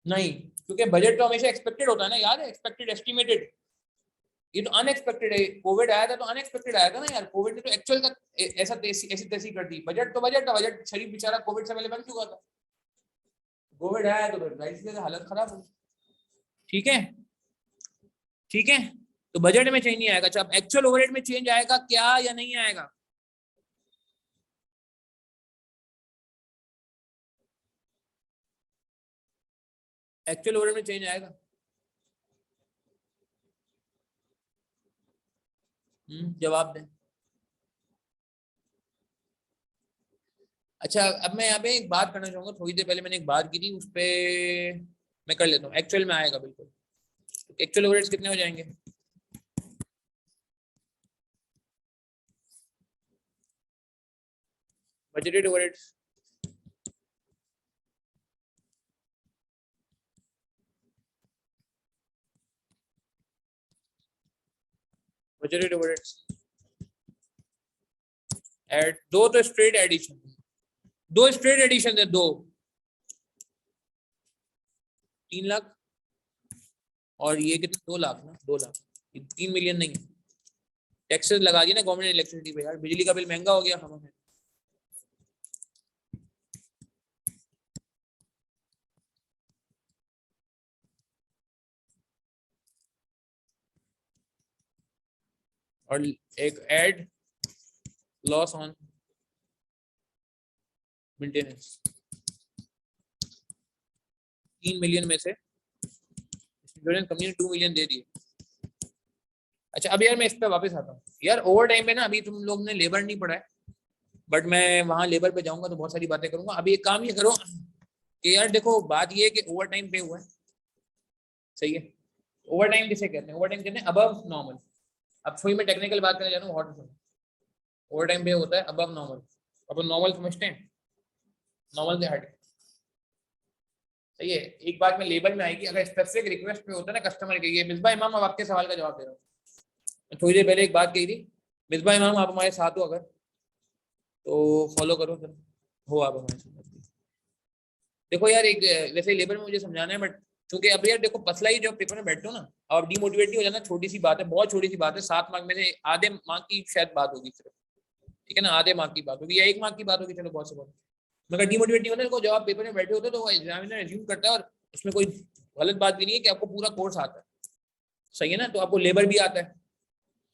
नहीं, क्योंकि बजट तो हमेशा एक्सपेक्टेड होता है ना, याद है? Expected, estimated. ये तो अनएक्सपेक्टेड है। कोविड आया था तो अनएक्सपेक्टेड आया था ना यार। कोविड ने तो एक्चुअल का ऐसा ऐसी तैसी कर दी। बजट तो बजट था, बजट शरीफ बेचारा कोविड से पहले बन चुका था। कोविड आया तो फिर हालत खराब हो। ठीक है, ठीक है। तो बजट में चेंज नहीं आएगा। अच्छा, अब एक्चुअल ओवरहेड में चेंज आएगा क्या या नहीं आएगा? एक्चुअल ओवरहेड में चेंज आएगा। जवाब दें। अच्छा, अब मैं यहाँ पे एक बात करना चाहूंगा। थोड़ी देर पहले मैंने एक बात की थी, उस पर मैं कर लेता हूँ। एक्चुअल में आएगा बिल्कुल। एक्चुअल ओवरहेड्स कितने हो जाएंगे? Budgeted overheads budgeted overheads add दो, तो स्ट्रेट एडिशन, दो स्ट्रेट एडिशन है, दो 3 लाख, और ये कितने? 2 लाख ना, 2 लाख। 3 मिलियन नहीं है। टैक्सेस लगा दिया ना गवर्नमेंट ने इलेक्ट्रिसिटी पे यार, बिजली का बिल महंगा हो गया हमें। और एक add loss on maintenance 3 million में से इंश्योरेंस कंपनी ने 2 मिलियन दे दिए। अच्छा अब यार मैं इस पे वापस आता हूँ यार, ओवर टाइम में ना अभी तुम लोग ने लेबर नहीं पढ़ा है, बट मैं वहां लेबर पे जाऊंगा तो बहुत सारी बातें करूंगा। अभी एक काम ये करो कि यार देखो बात ये है कि ओवर टाइम पे हुआ है, सही है। ओवर टाइम किसे कहते हैं? ओवर टाइम कहते हैं अबव नॉर्मल। अब थोड़ी मैं टेक्निकल बात करने जा रहा हूँ, हॉट ओवर टाइम पे होता है अबव नॉर्मल। अपन नॉर्मल समझते हैं, नॉर्मल से हट, सही है। एक बात में लेबल में आएगी, अगर स्पेसिफिक रिक्वेस्ट पे होता है ना कस्टमर के, ये मिसबा इमाम अब आपके सवाल का जवाब दे रहा हूँ। थोड़ी देर पहले एक बात कही थी, मिसबा इमाम आप हमारे साथ हो अगर तो फॉलो करो सर, हो आप हमारे साथ। देखो यार एक वैसे लेबर में मुझे समझाना है, बट क्योंकि अब यार देखो पसला ही जब पेपर में बैठो ना और डिमोटिवेट नहीं हो जाना, छोटी सी बात है, बहुत छोटी सी बात है, 7 मार्क में से आधे मार्क की शायद बात होगी सिर्फ, ठीक है ना, आधे मार्क की बात होगी या 1 मार्क की बात होगी, चलो बहुत से बहुत। मगर डिमोटिवेट नहीं होना, जब आप पेपर में बैठे होते तो एग्जामिनर एज्यूम करता है, और उसमें कोई गलत बात भी नहीं है कि आपको पूरा कोर्स आता है, सही है ना, तो आपको लेबर भी आता है।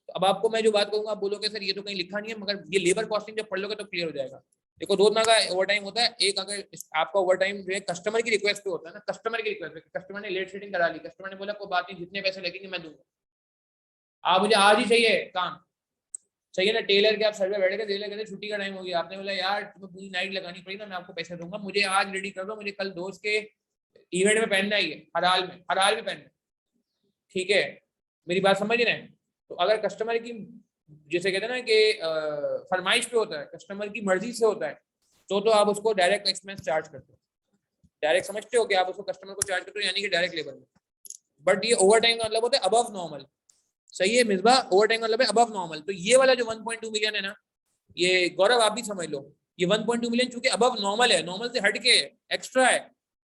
तो अब आपको मैं जो बात करूंगा आप बोलोगे सर ये तो कहीं लिखा नहीं है, मगर ये लेबर कॉस्टिंग जब पढ़ लोगे तो क्लियर हो जाएगा। देखो 2 तरह का ओवर टाइम होता है, एक अगर आपका ओवर टाइम जो है कस्टमर की रिक्वेस्ट पे होता है ना, कस्टमर की रिक्वेस्ट पे, कस्टमर ने लेट सेटिंग करा ली, कस्टमर ने बोला कोई बात नहीं जितने पैसे लगेंगे मैं दूंगा, आप मुझे आज ही चाहिए काम, सही है ना। टेलर के आप सर पे बैठे थे, टेलर कहते छुट्टी का टाइम हो गया, आपने बोला यार तुम्हें पूरी नाइट लगानी पड़ी ना, मैं आपको पैसे दूंगा, मुझे आज रेडी कर दो, मुझे कल दोस्त के इवेंट में पहनना ही है, हर हाल में, हर हाल में पहनना है, ठीक है, मेरी बात समझ रहे हैं। तो अगर कस्टमर की जैसे कहते हैं ना कि फरमाइश पे होता है, कस्टमर की मर्जी से होता है, तो आप उसको डायरेक्ट एक्सपेंस चार्ज करते हो, डायरेक्ट समझते हो कि आप उसको कस्टमर को चार्ज करते हो, यानी कि डायरेक्ट लेबर में। बट ये ओवर टाइम का मतलब होता है अबव नॉर्मल, सही है मिसबा, ओवर टाइम का मतलब है अबव नॉर्मल। तो ये वाला जो 1.2 मिलियन है ना, ये गौरव आप भी समझ लो, ये 1.2 मिलियन चूंकि अबव नॉर्मल है, नॉर्मल से हटके है, एक्स्ट्रा है,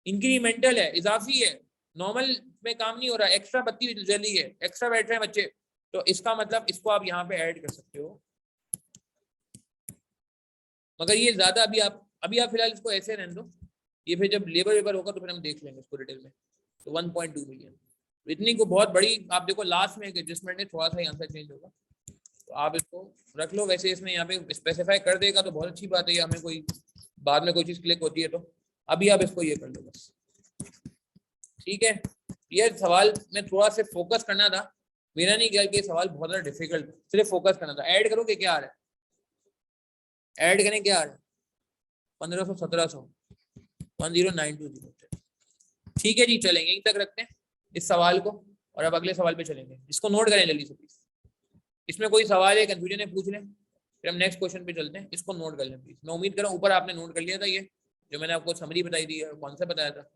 इंक्रीमेंटल है, इजाफी है, नॉर्मल में काम नहीं हो रहा है, एक्स्ट्रा बत्ती जली है, एक्स्ट्रा बैठ रहे हैं बच्चे, तो इसका मतलब इसको आप यहाँ पे ऐड कर सकते हो। मगर ये ज्यादा अभी आप फिलहाल इसको ऐसे रहने दो, ये फिर जब लेबर वेबर होगा तो फिर हम देख लेंगे इसको डिटेल में। तो 1.2 मिलियन इतनी को बहुत बड़ी, आप देखो लास्ट में एडजस्टमेंट है, थोड़ा सा आंसर चेंज होगा, तो आप इसको रख लो। वैसे इसमें यहाँ पे स्पेसिफाई कर देगा तो बहुत अच्छी बात है, हमें कोई बाद में कोई चीज क्लिक होती है तो अभी आप इसको ये कर लो बस, ठीक है। ये सवाल में थोड़ा सा फोकस करना था, मेरा नहीं किया कि सवाल बहुत ज्यादा डिफिकल्ट, सिर्फ फोकस करना था। ऐड करोगे क्या आ रहा है, ऐड करें क्या आ रहा है, 1500 1700 10920, ठीक है जी, चलेंगे यहीं तक रखते हैं इस सवाल को, और अब अगले सवाल पे चलेंगे, इसको नोट करें जल्दी से प्लीज। इसमें कोई सवाल है कंफ्यूजन है पूछ लें, फिर हम नेक्स्ट क्वेश्चन पे चलते हैं, इसको नोट कर लें प्लीज। मैं उम्मीद कर रहा हूँ ऊपर आपने नोट कर लिया था, ये जो मैंने आपको समरी बताई थी, कॉन्सेप्ट बताया था,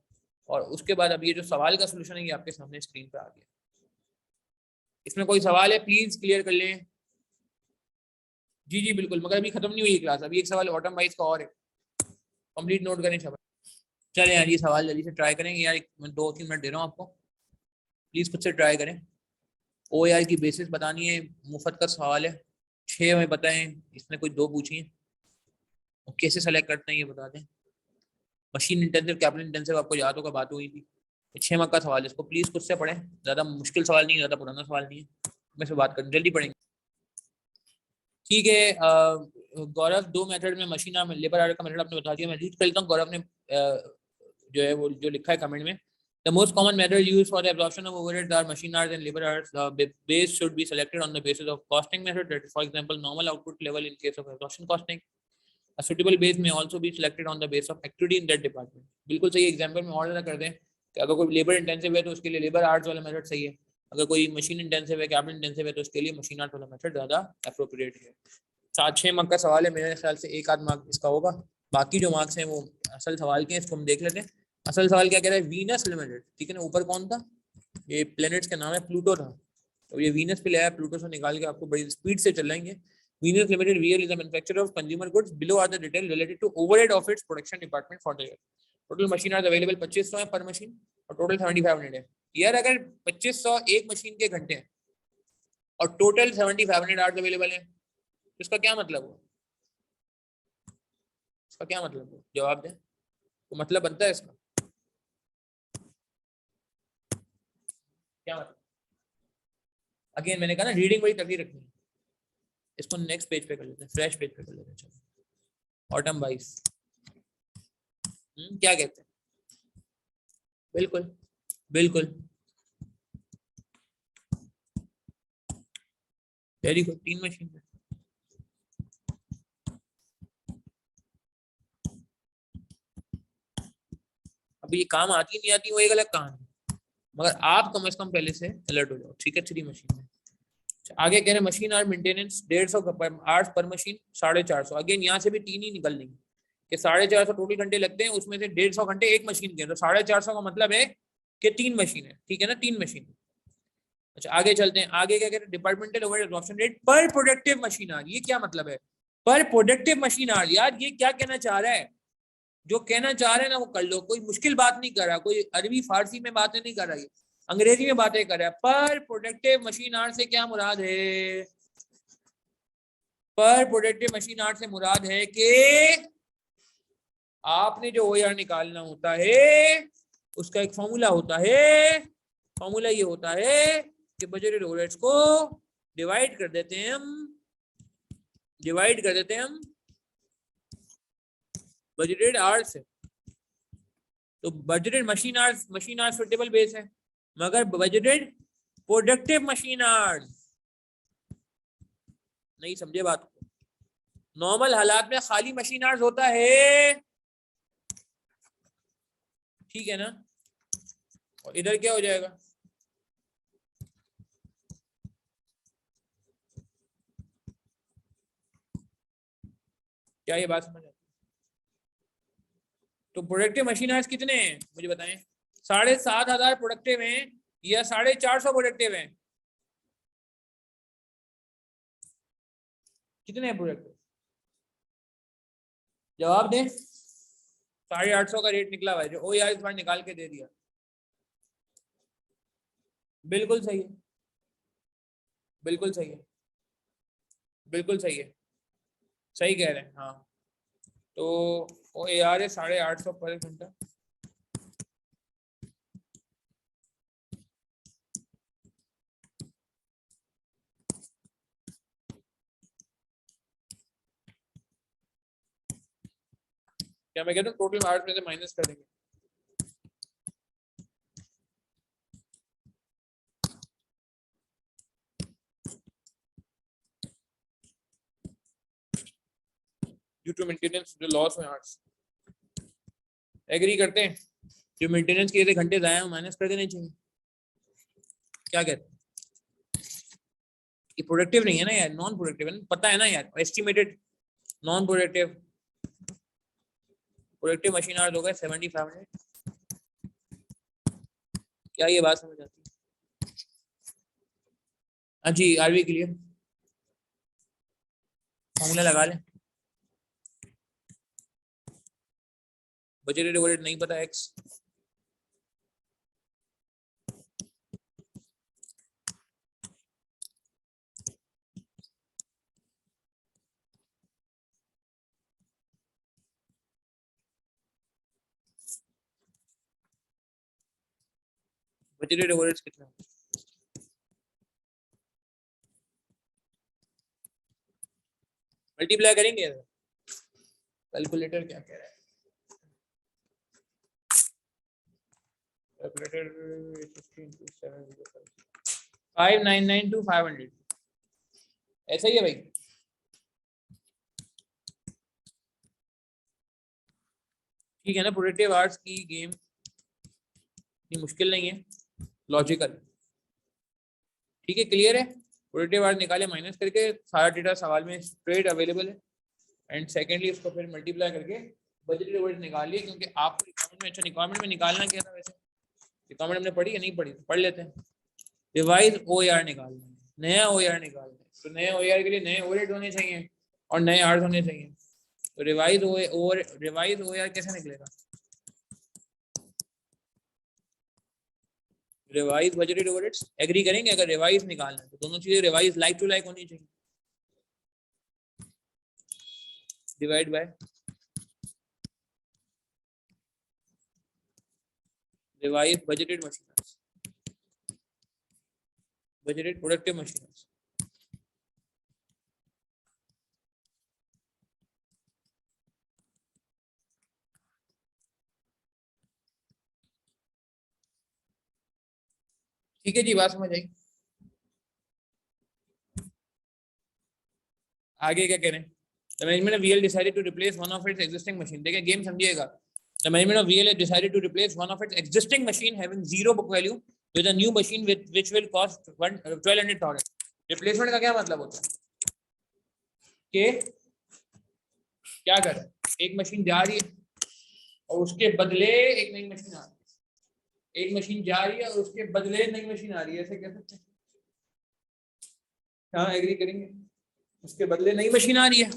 और उसके बाद अब ये जो सवाल का सोल्यूशन है ये आपके सामने स्क्रीन पे आ गया। इसमें कोई सवाल है प्लीज क्लियर कर लें। जी जी बिल्कुल, मगर अभी खत्म नहीं हुई क्लास, अभी एक सवाल ऑटम वाइज का और है, कंप्लीट नोट करें सवाल। चले यार ये सवाल जल्दी से ट्राई करेंगे यार, मैं 2-3 मिनट दे रहा हूँ आपको, प्लीज खुद से ट्राई करें। ओ यार की बेसिस बतानी है, मुफ्त का सवाल है, 6 हमें पता है, इसमें कोई 2 पूछी है, और कैसे सेलेक्ट करते हैं ये बता दें। मशीन इंटेंसिव कैपिटल इंटेंसिव आपको याद होगा, बात हुई थी, 6 मार्क का सवाल है, इसको प्लीज खुद से पढ़ें, ज्यादा मुश्किल सवाल नहीं है, ज्यादा पुराना सवाल नहीं है, मैं से बात करें जल्दी पढ़ेंगे, ठीक है। गौरव 2 मेथड में मशीन आर्म लेबर आर्म का मेथड आपने बता दिया, मैं रीड कर लेता हूँ, गौरव ने जो है वो जो लिखा है कमेंट में। The most common method used for the absorption of overheads are machine hours and labor hours. The base should be selected on the basis of costing method. That is, for example, normal output level in case of absorption costing. A suitable base may also be selected on the base of activity in that department. बिल्कुल सही example में और ज़्यादा कर दें कि अगर कोई लेबर इंटेंसिव है तो उसके लिए लेबर आर्ट्स वाला मेथड सही है, अगर कोई मशीन इंटेंसिव है कैपिटल इंटेंसिव है तो उसके लिए मशीन आर्ट वाला मेथड ज़्यादा अप्रोप्रिएट है। 4-6 मार्क का सवाल है, मेरे ख्याल से 1 आध मार्क इसका होगा, बाकी जो मार्क्स हैं वो असल सवाल के हैं, इसको हम देख लेते हैं। असल सवाल क्या कह रहा है, वीनस लिमिटेड, ठीक है ना, ऊपर कौन था, ये प्लेनेट्स के नाम है, प्लूटो था, तो ये वीनस पे लाया, प्लूटो से निकाल के आपको बड़ी स्पीड से चलाएंगे। Venus Limited VL is a manufacturer of consumer goods. Below are the details related to overhead of its production department for the year. Total machine hours available 2500 है पर मशीन, और टोटल 7500 है। यार अगर 2500 एक मशीन के घंटे हैं और टोटल 7500 आवर्स अवेलेबल है, तो इसका क्या मतलब हुआ, इसका क्या मतलब हुआ, जवाब दें, तो मतलब बनता है इसका क्या मतलब। अगेन मैंने कहा ना रीडिंग बड़ी तगड़ी रखनी है, इसको नेक्स्ट पेज पे कर लेते हैं, फ्रेश पेज पे कर लेते हैं। चलो ऑटम 22 क्या कहते हैं? बिल्कुल बिल्कुल, वेरी गुड, 3 मशीन है। अब ये काम आती नहीं आती वो एक अलग कहानी, मगर आप कम से कम पहले से अलर्ट हो जाओ, ठीक है? 3 मशीन है। आगे कह रहे हैं machine or maintenance 150 hours per machine, 450। Again यहाँ से भी 3 ही निकल लेंगे कि 450 टोटल घंटे लगते हैं, उसमें से 150 घंटे एक मशीन के, तो 450 का मतलब है कि 3 मशीन है, ठीक है ना? 3 मशीन। अच्छा आगे चलते हैं, आगे क्या कह रहे हैं? डिपार्टमेंटल ओवरहेड एब्जॉर्प्शन रेट पर प्रोडक्टिव मशीन आवर। ये क्या मतलब है पर प्रोडक्टिव मशीन आवर? यार ये क्या कहना चाह रहा है? जो कहना चाह रहे हैं ना वो कर लो, कोई मुश्किल बात नहीं कर रहा, कोई अरबी फारसी में बातें नहीं कर रहा है, अंग्रेजी में बातें कर रहा है। पर प्रोडक्टिव मशीन आवर से क्या मुराद है? पर प्रोडक्टिव मशीन आवर से मुराद है कि आपने जो ओआर निकालना होता है उसका एक फॉर्मूला होता है। फॉर्मूला ये होता है कि बजटेड ओवरहेड्स को डिवाइड कर देते हैं हम बजटेड आवर्स से। तो budgeted machine hours suitable base है, मगर बजटेड प्रोडक्टिव मशीन आवर्स नहीं। समझे बात को? नॉर्मल हालात में खाली मशीन आवर्स होता है, ठीक है ना? और इधर क्या हो जाएगा? क्या ये बात समझ आती है? तो प्रोडक्टिव मशीन आवर्स कितने हैं मुझे बताएं? 7,500 प्रोडक्टिव हैं या 450 प्रोडक्टिव हैं? कितने हैं प्रोडक्टिव? जवाब दें। 850 का रेट निकला हुआ है जो ओ यार इस बार निकाल के दे दिया। बिल्कुल सही है, बिल्कुल सही है, बिल्कुल सही है, सही कह रहे हैं हाँ। तो ओ यार है 850 पर घंटा। क्या मैं कहता हूँ टोटल आवर्स में से माइनस कर देंगे। ड्यू टू मेंटेनेंस जो लॉस हुए आवर्स, एग्री करते हैं? जो मेंटेनेंस किए थे घंटे जाए माइनस कर देने चाहिए। क्या कहते हैं? ये प्रोडक्टिव नहीं है ना यार, नॉन प्रोडक्टिव है ना, पता है ना यार, estimated non productive. Productive machine hours हो गए 7500। क्या ये बात समझ आती है? हाँ जी आरवी क्लियर, फॉर्मूला लगा लें। बजटेड ओवरहेड नहीं पता एक्स, बजटेड ओवरहेड्स कितना? मल्टीप्लाई करेंगे, कैलकुलेटर क्या कह रहा है? कैलकुलेटर 5992 500 ऐसा ही है भाई। ठीक है ना? प्रोडक्टिव आवर्स की गेम इतनी मुश्किल नहीं है, लॉजिकल, ठीक है? क्लियर है? प्रोडक्टिव आवर्स निकाले माइनस करके, सारा डेटा सवाल में स्ट्रेट अवेलेबल है। एंड सेकेंडली उसको फिर मल्टीप्लाई करके बजटेड ओवरहेड निकालिए, क्योंकि आपको रिक्वायरमेंट में, अच्छा रिक्वायरमेंट में निकालना क्या था वैसे? रिक्वायरमेंट हमने पढ़ी या नहीं पढ़ी? पढ़ लेते हैं। रिवाइज ओआर निकालना है, नया ओआर निकालना है, तो नए ओआर के लिए नए ओवरहेड होने चाहिए और नए आवर्स होने चाहिए। तो रिवाइज ओआर कैसे निकलेगा? रिवाइज बजटेड ओवरहेड्स, एग्री करेंगे? अगर रिवाइज निकालना है तो दोनों चीजें रिवाइज लाइक टू लाइक होनी चाहिए। Divide by revise budgeted machine, budgeted productive machine. ठीक है जी, बात समझ आई। आगे क्या कह रहे हैं? The management of VL decided to replace one of its existing machine. देखिए गेम समझिएगा। The management of VL has decided to replace one of its existing machine having zero book value with a new machine with which will cost 1200,000. Replacement का क्या मतलब होता है कि क्या कर रहे हैं, एक मशीन जा रही है और उसके बदले एक नई मशीन आ रही है, एक मशीन जा रही है और उसके बदले नई मशीन आ रही है, ऐसे कह सकते हैं? हाँ, एग्री करेंगे, उसके बदले नई मशीन आ रही है,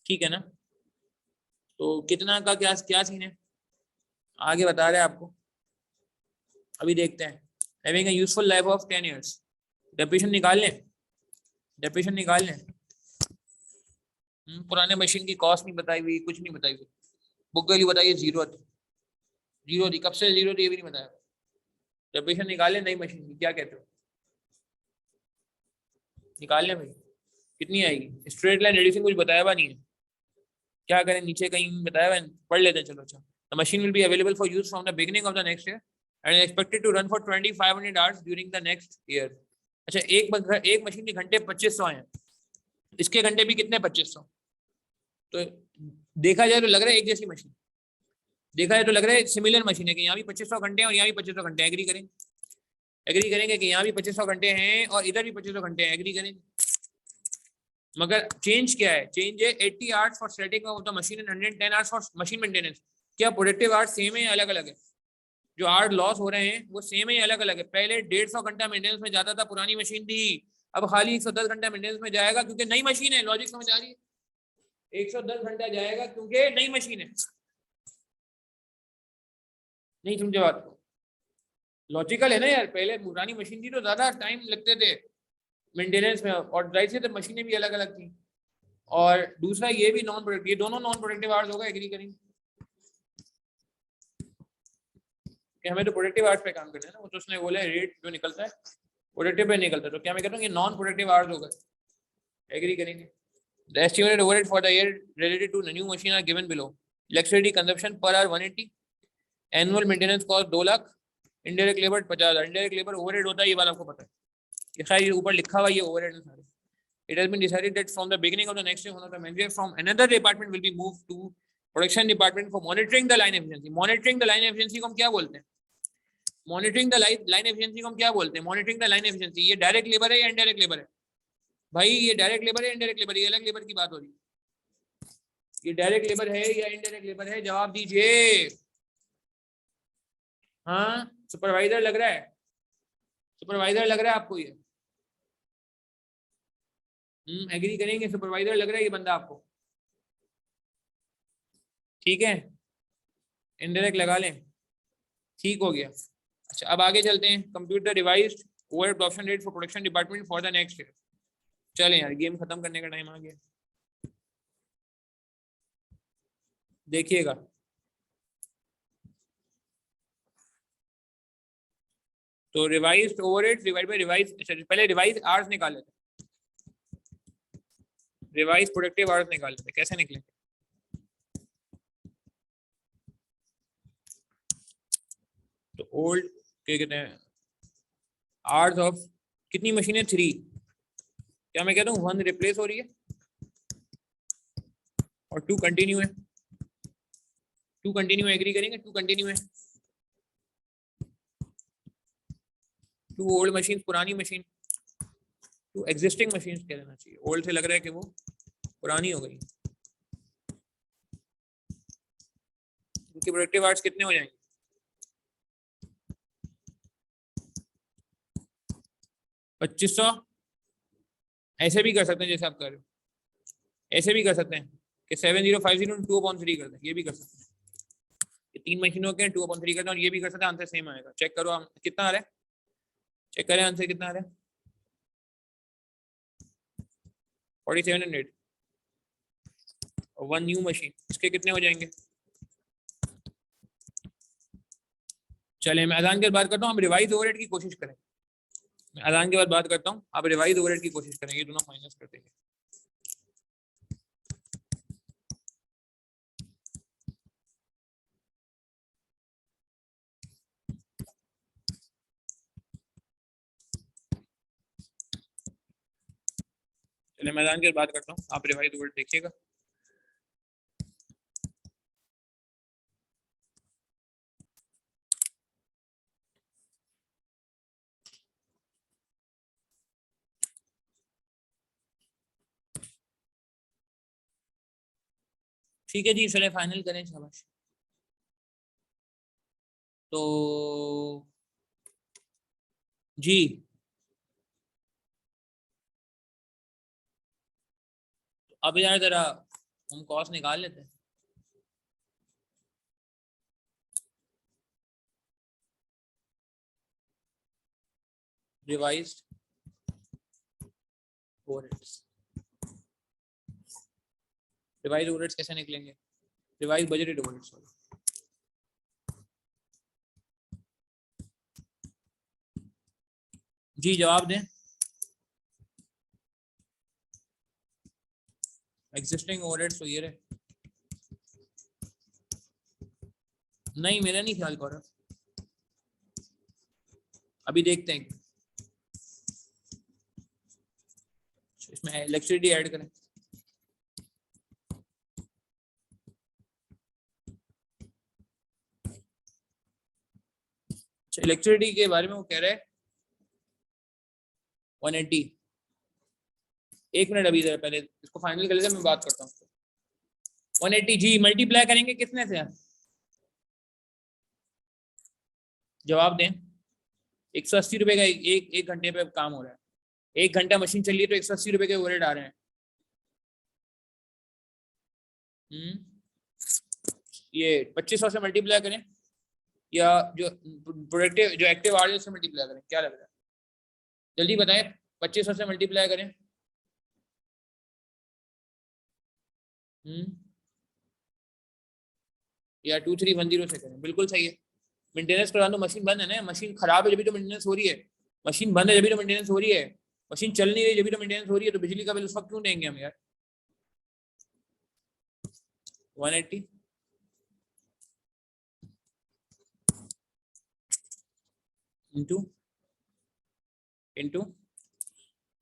ठीक है ना? तो कितना का क्या क्या सीन है आगे बता रहे हैं आपको, अभी देखते हैं। Having a useful life of 10 years, depreciation निकाल लें, डेप्रिसिएशन निकाल लें। पुराने मशीन की कॉस्ट नहीं बताई हुई, कुछ नहीं बताई हुई, बुक वैल्यू बताइए, जीरो थी, जीरो थी, कब से जीरो थी ये भी नहीं बताया। डेप्रिसिएशन निकाल लें नई मशीन की, क्या कहते हो? निकाल लें भाई, कितनी आएगी? स्ट्रेट लाइन रिड्यूसिंग कुछ बताया हुआ नहीं है, क्या करें, नीचे कहीं बताया हुआ है, पढ़ लेते हैं चलो। अच्छा, the machine will be available for use from the beginning of the next year and expected to run for 2500 hours during the next year. अच्छा, एक मशीन के घंटे 2500 हैं, इसके घंटे भी कितने? 2500। तो देखा जाए तो लग रहा है एक जैसी मशीन, देखा जाए तो लग रहा है सिमिलर मशीन है कि यहाँ भी 2500 घंटे हैं और यहाँ भी 2500 घंटे, एग्री करेंगे? एग्री करेंगे कि यहाँ भी 2500 घंटे हैं और इधर भी 2500 घंटे हैं, एग्री करेंगे? मगर चेंज क्या है? चेंज है 80 hours for setting of the machine and 110 hours for machine maintenance. क्या प्रोडक्टिव आवर्स सेम है या अलग अलग है? जो आवर्स लॉस हो रहे हैं वो सेम है या अलग अलग है? पहले 150 घंटा मेंटेनेंस में जाता था, पुरानी मशीन थी, अब खाली 110 घंटा मेंटेनेंस में जाएगा क्योंकि नई मशीन है। लॉजिक समझ आ रही है? 110 घंटा जाएगा क्योंकि नई मशीन है। नहीं समझे बात को? लॉजिकल है ना यार, पहले पुरानी मशीन थी तो ज्यादा टाइम लगते थे मेंटेनेंस में, और जाहिर सी तो मशीनें भी अलग अलग थी। और दूसरा ये भी नॉन प्रोडक्टिव, ये दोनों नॉन प्रोडक्टिव आवर्स होगा, एग्री करेंगे कि हमें तो प्रोडक्टिव आवर्स पे काम करना है ना, वो तो उसने बोला रेट जो निकलता है प्रोडक्टिव पे निकलता है, तो क्या मैं कहता हूँ ये नॉन प्रोडक्टिव आवर्स होगा, एग्री करेंगे? The estimated overhead for the year related to the new machine are given below. Electricity consumption per hour 180, annual maintenance cost 2 lakh, indirect labor 50,000। indirect labor overhead होता है, ये बात आपको पता है, ये खैर ये ऊपर लिखा हुआ ये overhead है सारे। It has been decided that from the beginning of the next year, one of the manager from another department will be moved to production department for monitoring the line efficiency. Monitoring the line efficiency को हम क्या बोलते हैं? Monitoring the line efficiency को हम क्या बोलते हैं? Monitoring the line efficiency. ये डायरेक्ट लेबर है या इनडायरेक्ट लेबर है भाई? ये डायरेक्ट लेबर है, इनडायरेक्ट लेबर? ये अलग लेबर की बात हो रही है, ये डायरेक्ट लेबर है या इनडायरेक्ट लेबर है? जवाब दीजिए। हाँ, सुपरवाइजर लग रहा है, सुपरवाइजर लग रहा है आपको ये? एग्री करेंगे, सुपरवाइजर लग रहा है ये बंदा आपको? ठीक है, इनडायरेक्ट लगा लें, ठीक हो गया। अच्छा, अब आगे चलते हैं। Computer revised over absorption rate for production department for the next year. चलें यार, गेम खत्म करने का टाइम आ गया, देखिएगा। तो revised overheads divide by revise, पहले रिवाइज आवर्स निकाल लेते हैं, रिवाइज प्रोडक्टिव आवर्स निकाल लेते हैं, कैसे निकलेंगे? तो ओल्ड क्या कहते हैं, आवर्स ऑफ कितनी मशीनें? 3। क्या मैं कहता हूँ 1 रिप्लेस हो रही है और 2 कंटिन्यू है, 2 कंटिन्यू, एग्री करेंगे? 2 कंटिन्यू है, 2 ओल्ड मशीन, पुरानी मशीन, 2 एग्जिस्टिंग मशीन कह देना चाहिए, ओल्ड से लग रहा है कि वो पुरानी हो गई। उनकी प्रोडक्टिव आवर्स कितने हो जाएंगे? 2500। ऐसे भी कर सकते हैं जैसे आप कर रहे हो, ऐसे भी कर सकते हैं कि 7050 2/3 कर दें, ये भी कर सकते हैं, ये 3 मशीनों के 2/3 कर दें, और ये भी कर सकते हैं, आंसर सेम आएगा। चेक करो कितना आ रहा है, चेक करें आंसर कितना आ रहा है। 4700 और 1 न्यू मशीन, इसके कितने हो जाएंगे? चले मैं अजान के बाद बात करता हूँ, हम रिवाइज ओवरहेड की कोशिश करें, मैं अजान के बाद बात करता हूँ, आप रिवाइज ओवरहेड की कोशिश करें, ये दोनों माइनस कर देंगे। चलिए मैदान की बात करता हूँ, आप रिवाइज वर्ड देखिएगा। ठीक है जी, चले फाइनल करें, शाबाश। तो जी अब यार जरा हम कॉस निकाल लेते हैं। रिवाइज्ड ओवरहेड्स, रिवाइज ओवरहेड्स कैसे निकलेंगे? रिवाइज बजटेड ओवरहेड्स, जी जवाब दें। एग्जिस्टिंग ओवरहेड्स तो ये रहे। नहीं मेरा नहीं ख्याल कर, अभी देखते हैं। इसमें इलेक्ट्रिसिटी ऐड करें। इलेक्ट्रिसिटी के बारे में वो कह रहे हैं 180। एक मिनट, अभी जरा पहले इसको फाइनल कर लेते, मैं बात करता हूँ। 180 जी मल्टीप्लाई करेंगे कितने से? जवाब दें। 180 रुपए का एक घंटे पे काम हो रहा है। 1 घंटा मशीन चल रही है तो 180 रुपए के ओवरहेड आ रहे हैं। ये 2500 से मल्टीप्लाई करें या जो प्रोडक्टिव जो एक्टिव आर से मल्टीप्लाई करें, क्या लग रहा है? जल्दी बताएं, 2500 से मल्टीप्लाई करें। या 2310 से करें, बिल्कुल सही है। मेंटेनेंस करा दो, मशीन बंद है ना, मशीन खराब है जब भी तो मेंटेनेंस हो रही है, मशीन बंद है जब भी तो मेंटेनेंस हो रही है, मशीन चल नहीं रही जब भी तो मेंटेनेंस हो रही है, तो बिजली का बिल उस वक्त क्यों देंगे हम यार? 180 इंटू इंटू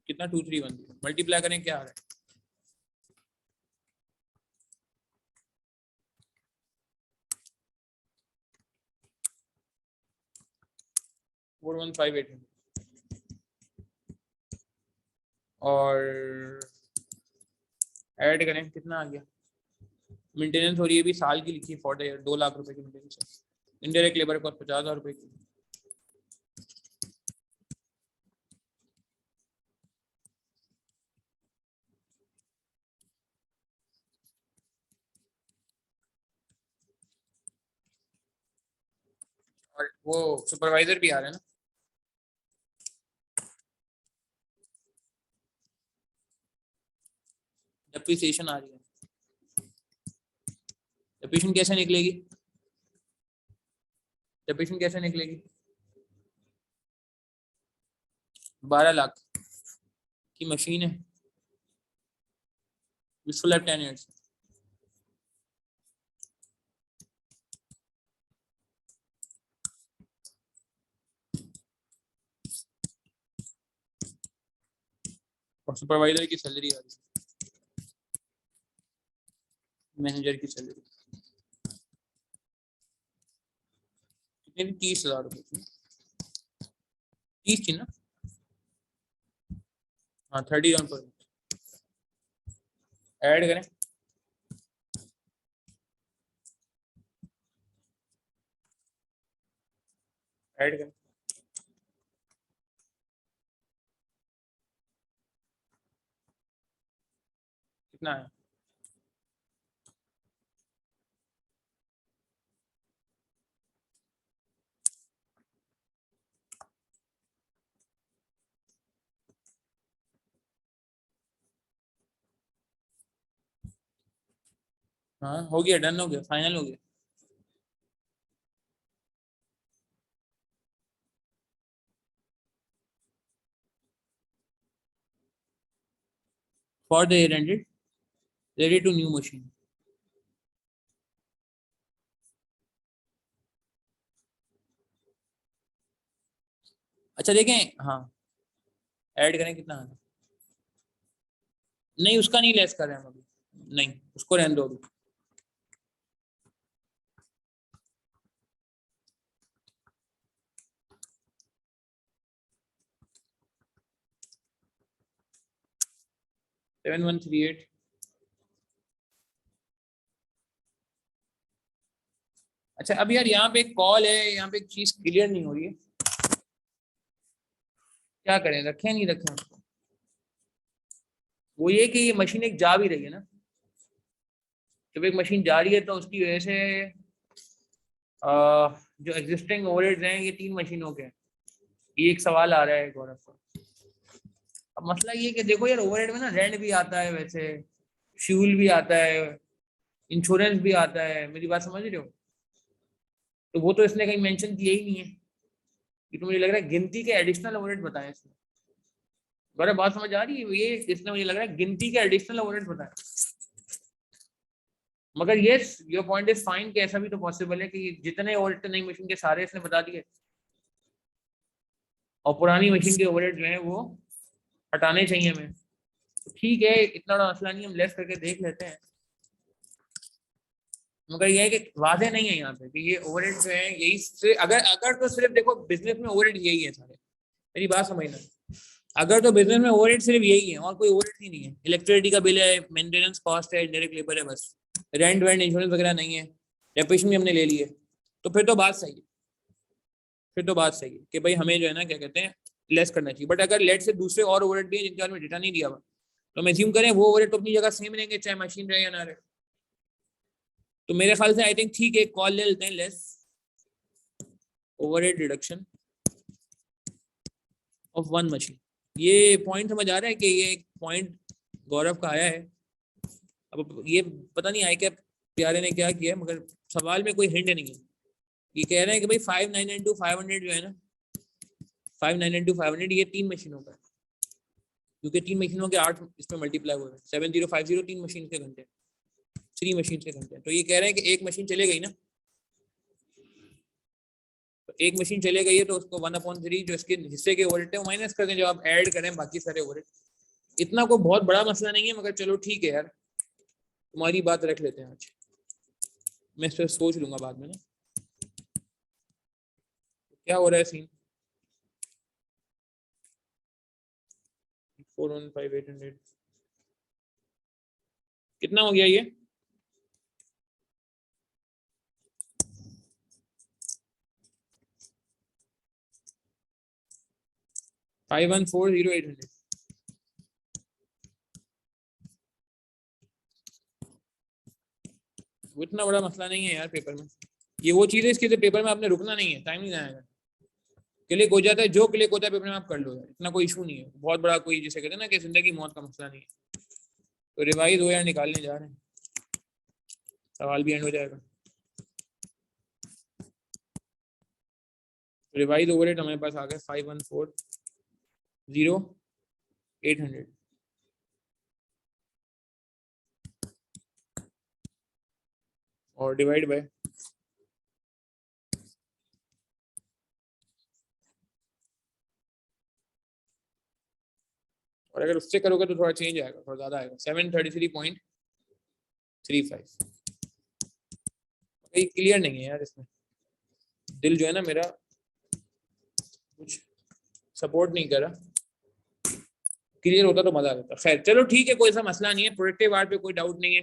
कितना 2310 मल्टीप्लाई करें, क्या आ रहा है? 4158 और ऐड करें, कितना आ गया? मेंटेनेंस हो रही है भी साल की लिखी है फॉर द ईयर, 2 लाख रुपए की मेंटेनेंस है। इनडायरेक्ट लेबर कॉस्ट 50,000 रुपए की। और वो सुपरवाइजर भी आ रहे हैं ना? डेप्रिसिएशन आ रही है। डेप्रिसिएशन कैसे निकलेगी? डेप्रिसिएशन कैसे निकलेगी? 12 लाख की मशीन है, यूजफुल लाइफ 10 ईयर्स। और सुपरवाइजर की सैलरी आ रही है, मैनेजर की सैलरी कितनी थी? 30,000 रुपए थी। 30 थी ना? हाँ 30 पर ऐड करें। ऐड करें कितना है? हाँ हो गया, डन हो गया, फाइनल हो गया। For the year ended ready to new machine. अच्छा देखें, हाँ ऐड करें कितना है? नहीं उसका नहीं लेस कर रहे हैं हम अभी, नहीं उसको रहने दो अभी। सेवन 138। अच्छा अब यार यहाँ पे एक कॉल है, यहाँ पे एक चीज क्लियर नहीं हो रही है, क्या करें, रखें नहीं रखें उसको? वो ये कि ये मशीन एक जा भी रही है ना, जब एक मशीन जा रही है तो उसकी वजह से जो एग्जिस्टिंग ओवरहेड्स हैं ये 3 मशीनों के हैं। ये एक सवाल आ रहा है गौरव का। अब मसला ये कि देखो यार ओवरहेड में ना रेंट भी आता है, वैसे फ्यूल भी आता है, इंश्योरेंस भी आता है, मेरी बात समझ रहे हो? तो वो तो इसने कहीं मेंशन किया ही नहीं है, कि तो मुझे लग रहा है गिनती के एडिशनल ओवरहेड बताए इसने। गौरव बात समझ आ रही है? ये इसने मुझे लग रहा है गिनती के एडिशनल ओवरहेड बताए। मगर ये योर पॉइंट इज फाइन कि ऐसा भी तो पॉसिबल है कि जितने ओवरहेड नई मशीन के सारे इसने बता दिए और पुरानी मशीन के ओवरहेड जो है वो हटाने चाहिए हमें। तो ठीक है, इतना बड़ा मसला नहीं, हम लेस करके देख लेते हैं। मगर ये है कि वादे नहीं है यहाँ पे कि ये ओवरहेड जो है यही से, अगर अगर तो सिर्फ देखो बिजनेस में ओवरहेड यही है सारे, मेरी बात समझना, अगर तो बिजनेस में ओवरहेड सिर्फ यही है और कोई ओवरहेड ही नहीं है, इलेक्ट्रिसिटी का बिल है, मेंटेनेंस कॉस्ट है, डायरेक्ट लेबर है, बस रेंट वेंट इंश्योरेंस वगैरह नहीं है, डेप्रेशन भी हमने ले ली है, तो फिर तो बात सही है, फिर तो बात सही है कि भाई हमें जो है ना क्या कहते हैं लेस करना चाहिए। बट अगर लेट से दूसरे और ओवरहेड भी है जिनके बारे में डेटा नहीं दिया हुआ, तो हम एज्यूम करें वो ओवरहेड तो अपनी जगह सेम रहेंगे चाहे मशीन रहे या ना रहे। तो मेरे ख्याल से आई थिंक ठीक है, कॉल ले लेते हैं less overhead reduction of 1 machine. ये पॉइंट समझ आ रहा है कि ये पॉइंट गौरव का आया है। अब ये पता नहीं आया क्या प्यारे ने क्या किया, मगर सवाल में कोई हिंट नहीं है। ये कह रहे हैं कि भाई 5992 500 जो है ना, 5992 500 ये 3 मशीनों का है, क्योंकि 3 मशीनों के 8 इसमें मल्टीप्लाई हुए हैं। 7050 3 मशीन के घंटे, 3 मशीन के घंटे। तो ये कह रहे हैं कि एक मशीन चले गई ना, तो एक मशीन चले गई है तो उसको 1/3 जो इसके हिस्से के ओवरहेड है वो माइनस कर दें, जब आप ऐड करें बाकी सारे ओवरहेड। इतना कोई बहुत बड़ा मसला नहीं है, मगर चलो ठीक है यार, तुम्हारी बात रख लेते हैं आज, मैं इस पर सोच लूंगा बाद में ना क्या हो रहा है सीन। 415800 कितना हो गया ये? फाइव 5140 800। वो इतना बड़ा मसला नहीं है यार पेपर में, ये वो चीज़ है इसके लिए पेपर में आपने रुकना नहीं है, टाइम नहीं जाएगा, क्लिक हो जाता है, जो क्लिक होता है पेपर में आप कर लो यार, इतना कोई इशू नहीं है, बहुत बड़ा कोई जिसे कहते हैं ना कि जिंदगी मौत का मसला नहीं है। तो रिवाइज हो यार, निकालने जा रहे हैं, सवाल भी एंड हो जाएगा। रिवाइज ओवरहेड हमारे पास आ गया 5140 800 और डिवाइड बाय, और अगर उससे करोगे तो थोड़ा चेंज आएगा, थोड़ा ज्यादा आएगा, 733.35। क्लियर नहीं है यार इसमें, दिल जो है ना मेरा कुछ सपोर्ट नहीं कर रहा, क्लियर होता तो मजा आ जाता। खैर चलो ठीक है, कोई सा मसला नहीं है, प्रोडक्टिव आर्ट पे कोई डाउट नहीं है,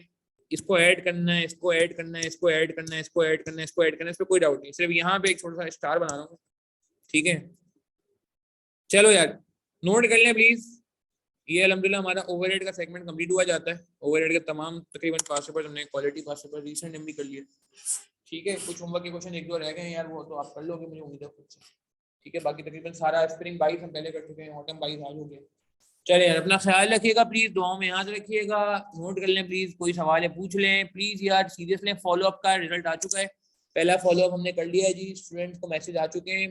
इसको ऐड करना है, इसको ऐड करना है, इसको ऐड करना है, इसको ऐड करना है, इसको ऐड करना है, इस पर कोई डाउट नहीं, सिर्फ यहाँ पे एक छोटा सा स्टार बना रहा हूँ, ठीक है। चलो यार नोट कर लें प्लीज, ये अल्हम्दुलिल्लाह हमारा ओवरहेड का सेगमेंट कंप्लीट हुआ जाता है। ओवरहेड के तमाम तकरीबन पास पेपर हमने क्वालिटी पास पेपर रिसेंट एमबी कर लिए, ठीक है। कुछ होमवर्क के क्वेश्चन एक दो रह गए यार, वो तो आप कर लोगे मुझे उम्मीद है खुद से, ठीक है। बाकी तकरीबन सारा स्प्रिंग 22 हम पहले कर चुके हैं, ऑटम 22 आज हो गया। चलिए यार अपना ख्याल रखिएगा प्लीज, दुआओं में याद रखिएगा, नोट कर लें प्लीज, कोई सवाल है पूछ लें प्लीज यार, सीरियस लें। फॉलोअप का रिजल्ट आ चुका है, पहला फॉलोअप हमने कर लिया है जी, स्टूडेंट्स को मैसेज आ चुके हैं,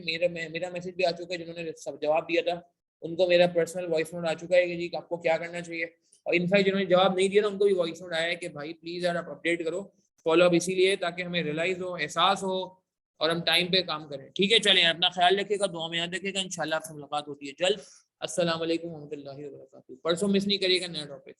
मेरा मैसेज भी आ चुका है, जिन्होंने सब जवाब दिया था उनको मेरा पर्सनल वॉइस नोट आ चुका है कि जी आपको क्या करना चाहिए, और इनफैक्ट जिन्होंने जवाब नहीं दिया था उनको भी वॉइस नोट आया है कि भाई प्लीज यार आप अपडेट करो। फॉलोअप इसीलिए ताकि हमें रियलाइज हो, एहसास हो और हम टाइम पे काम करें, ठीक है। चलें अपना ख्याल रखिएगा, दुआ में याद रखिएगा, इंशाल्लाह आपसे मुलाकात होती है जल्द। अस्सलाम वालेकुम रहमतुल्लाहि व बरकातहू। परसों मिस नहीं करिएगा नया टॉपिक।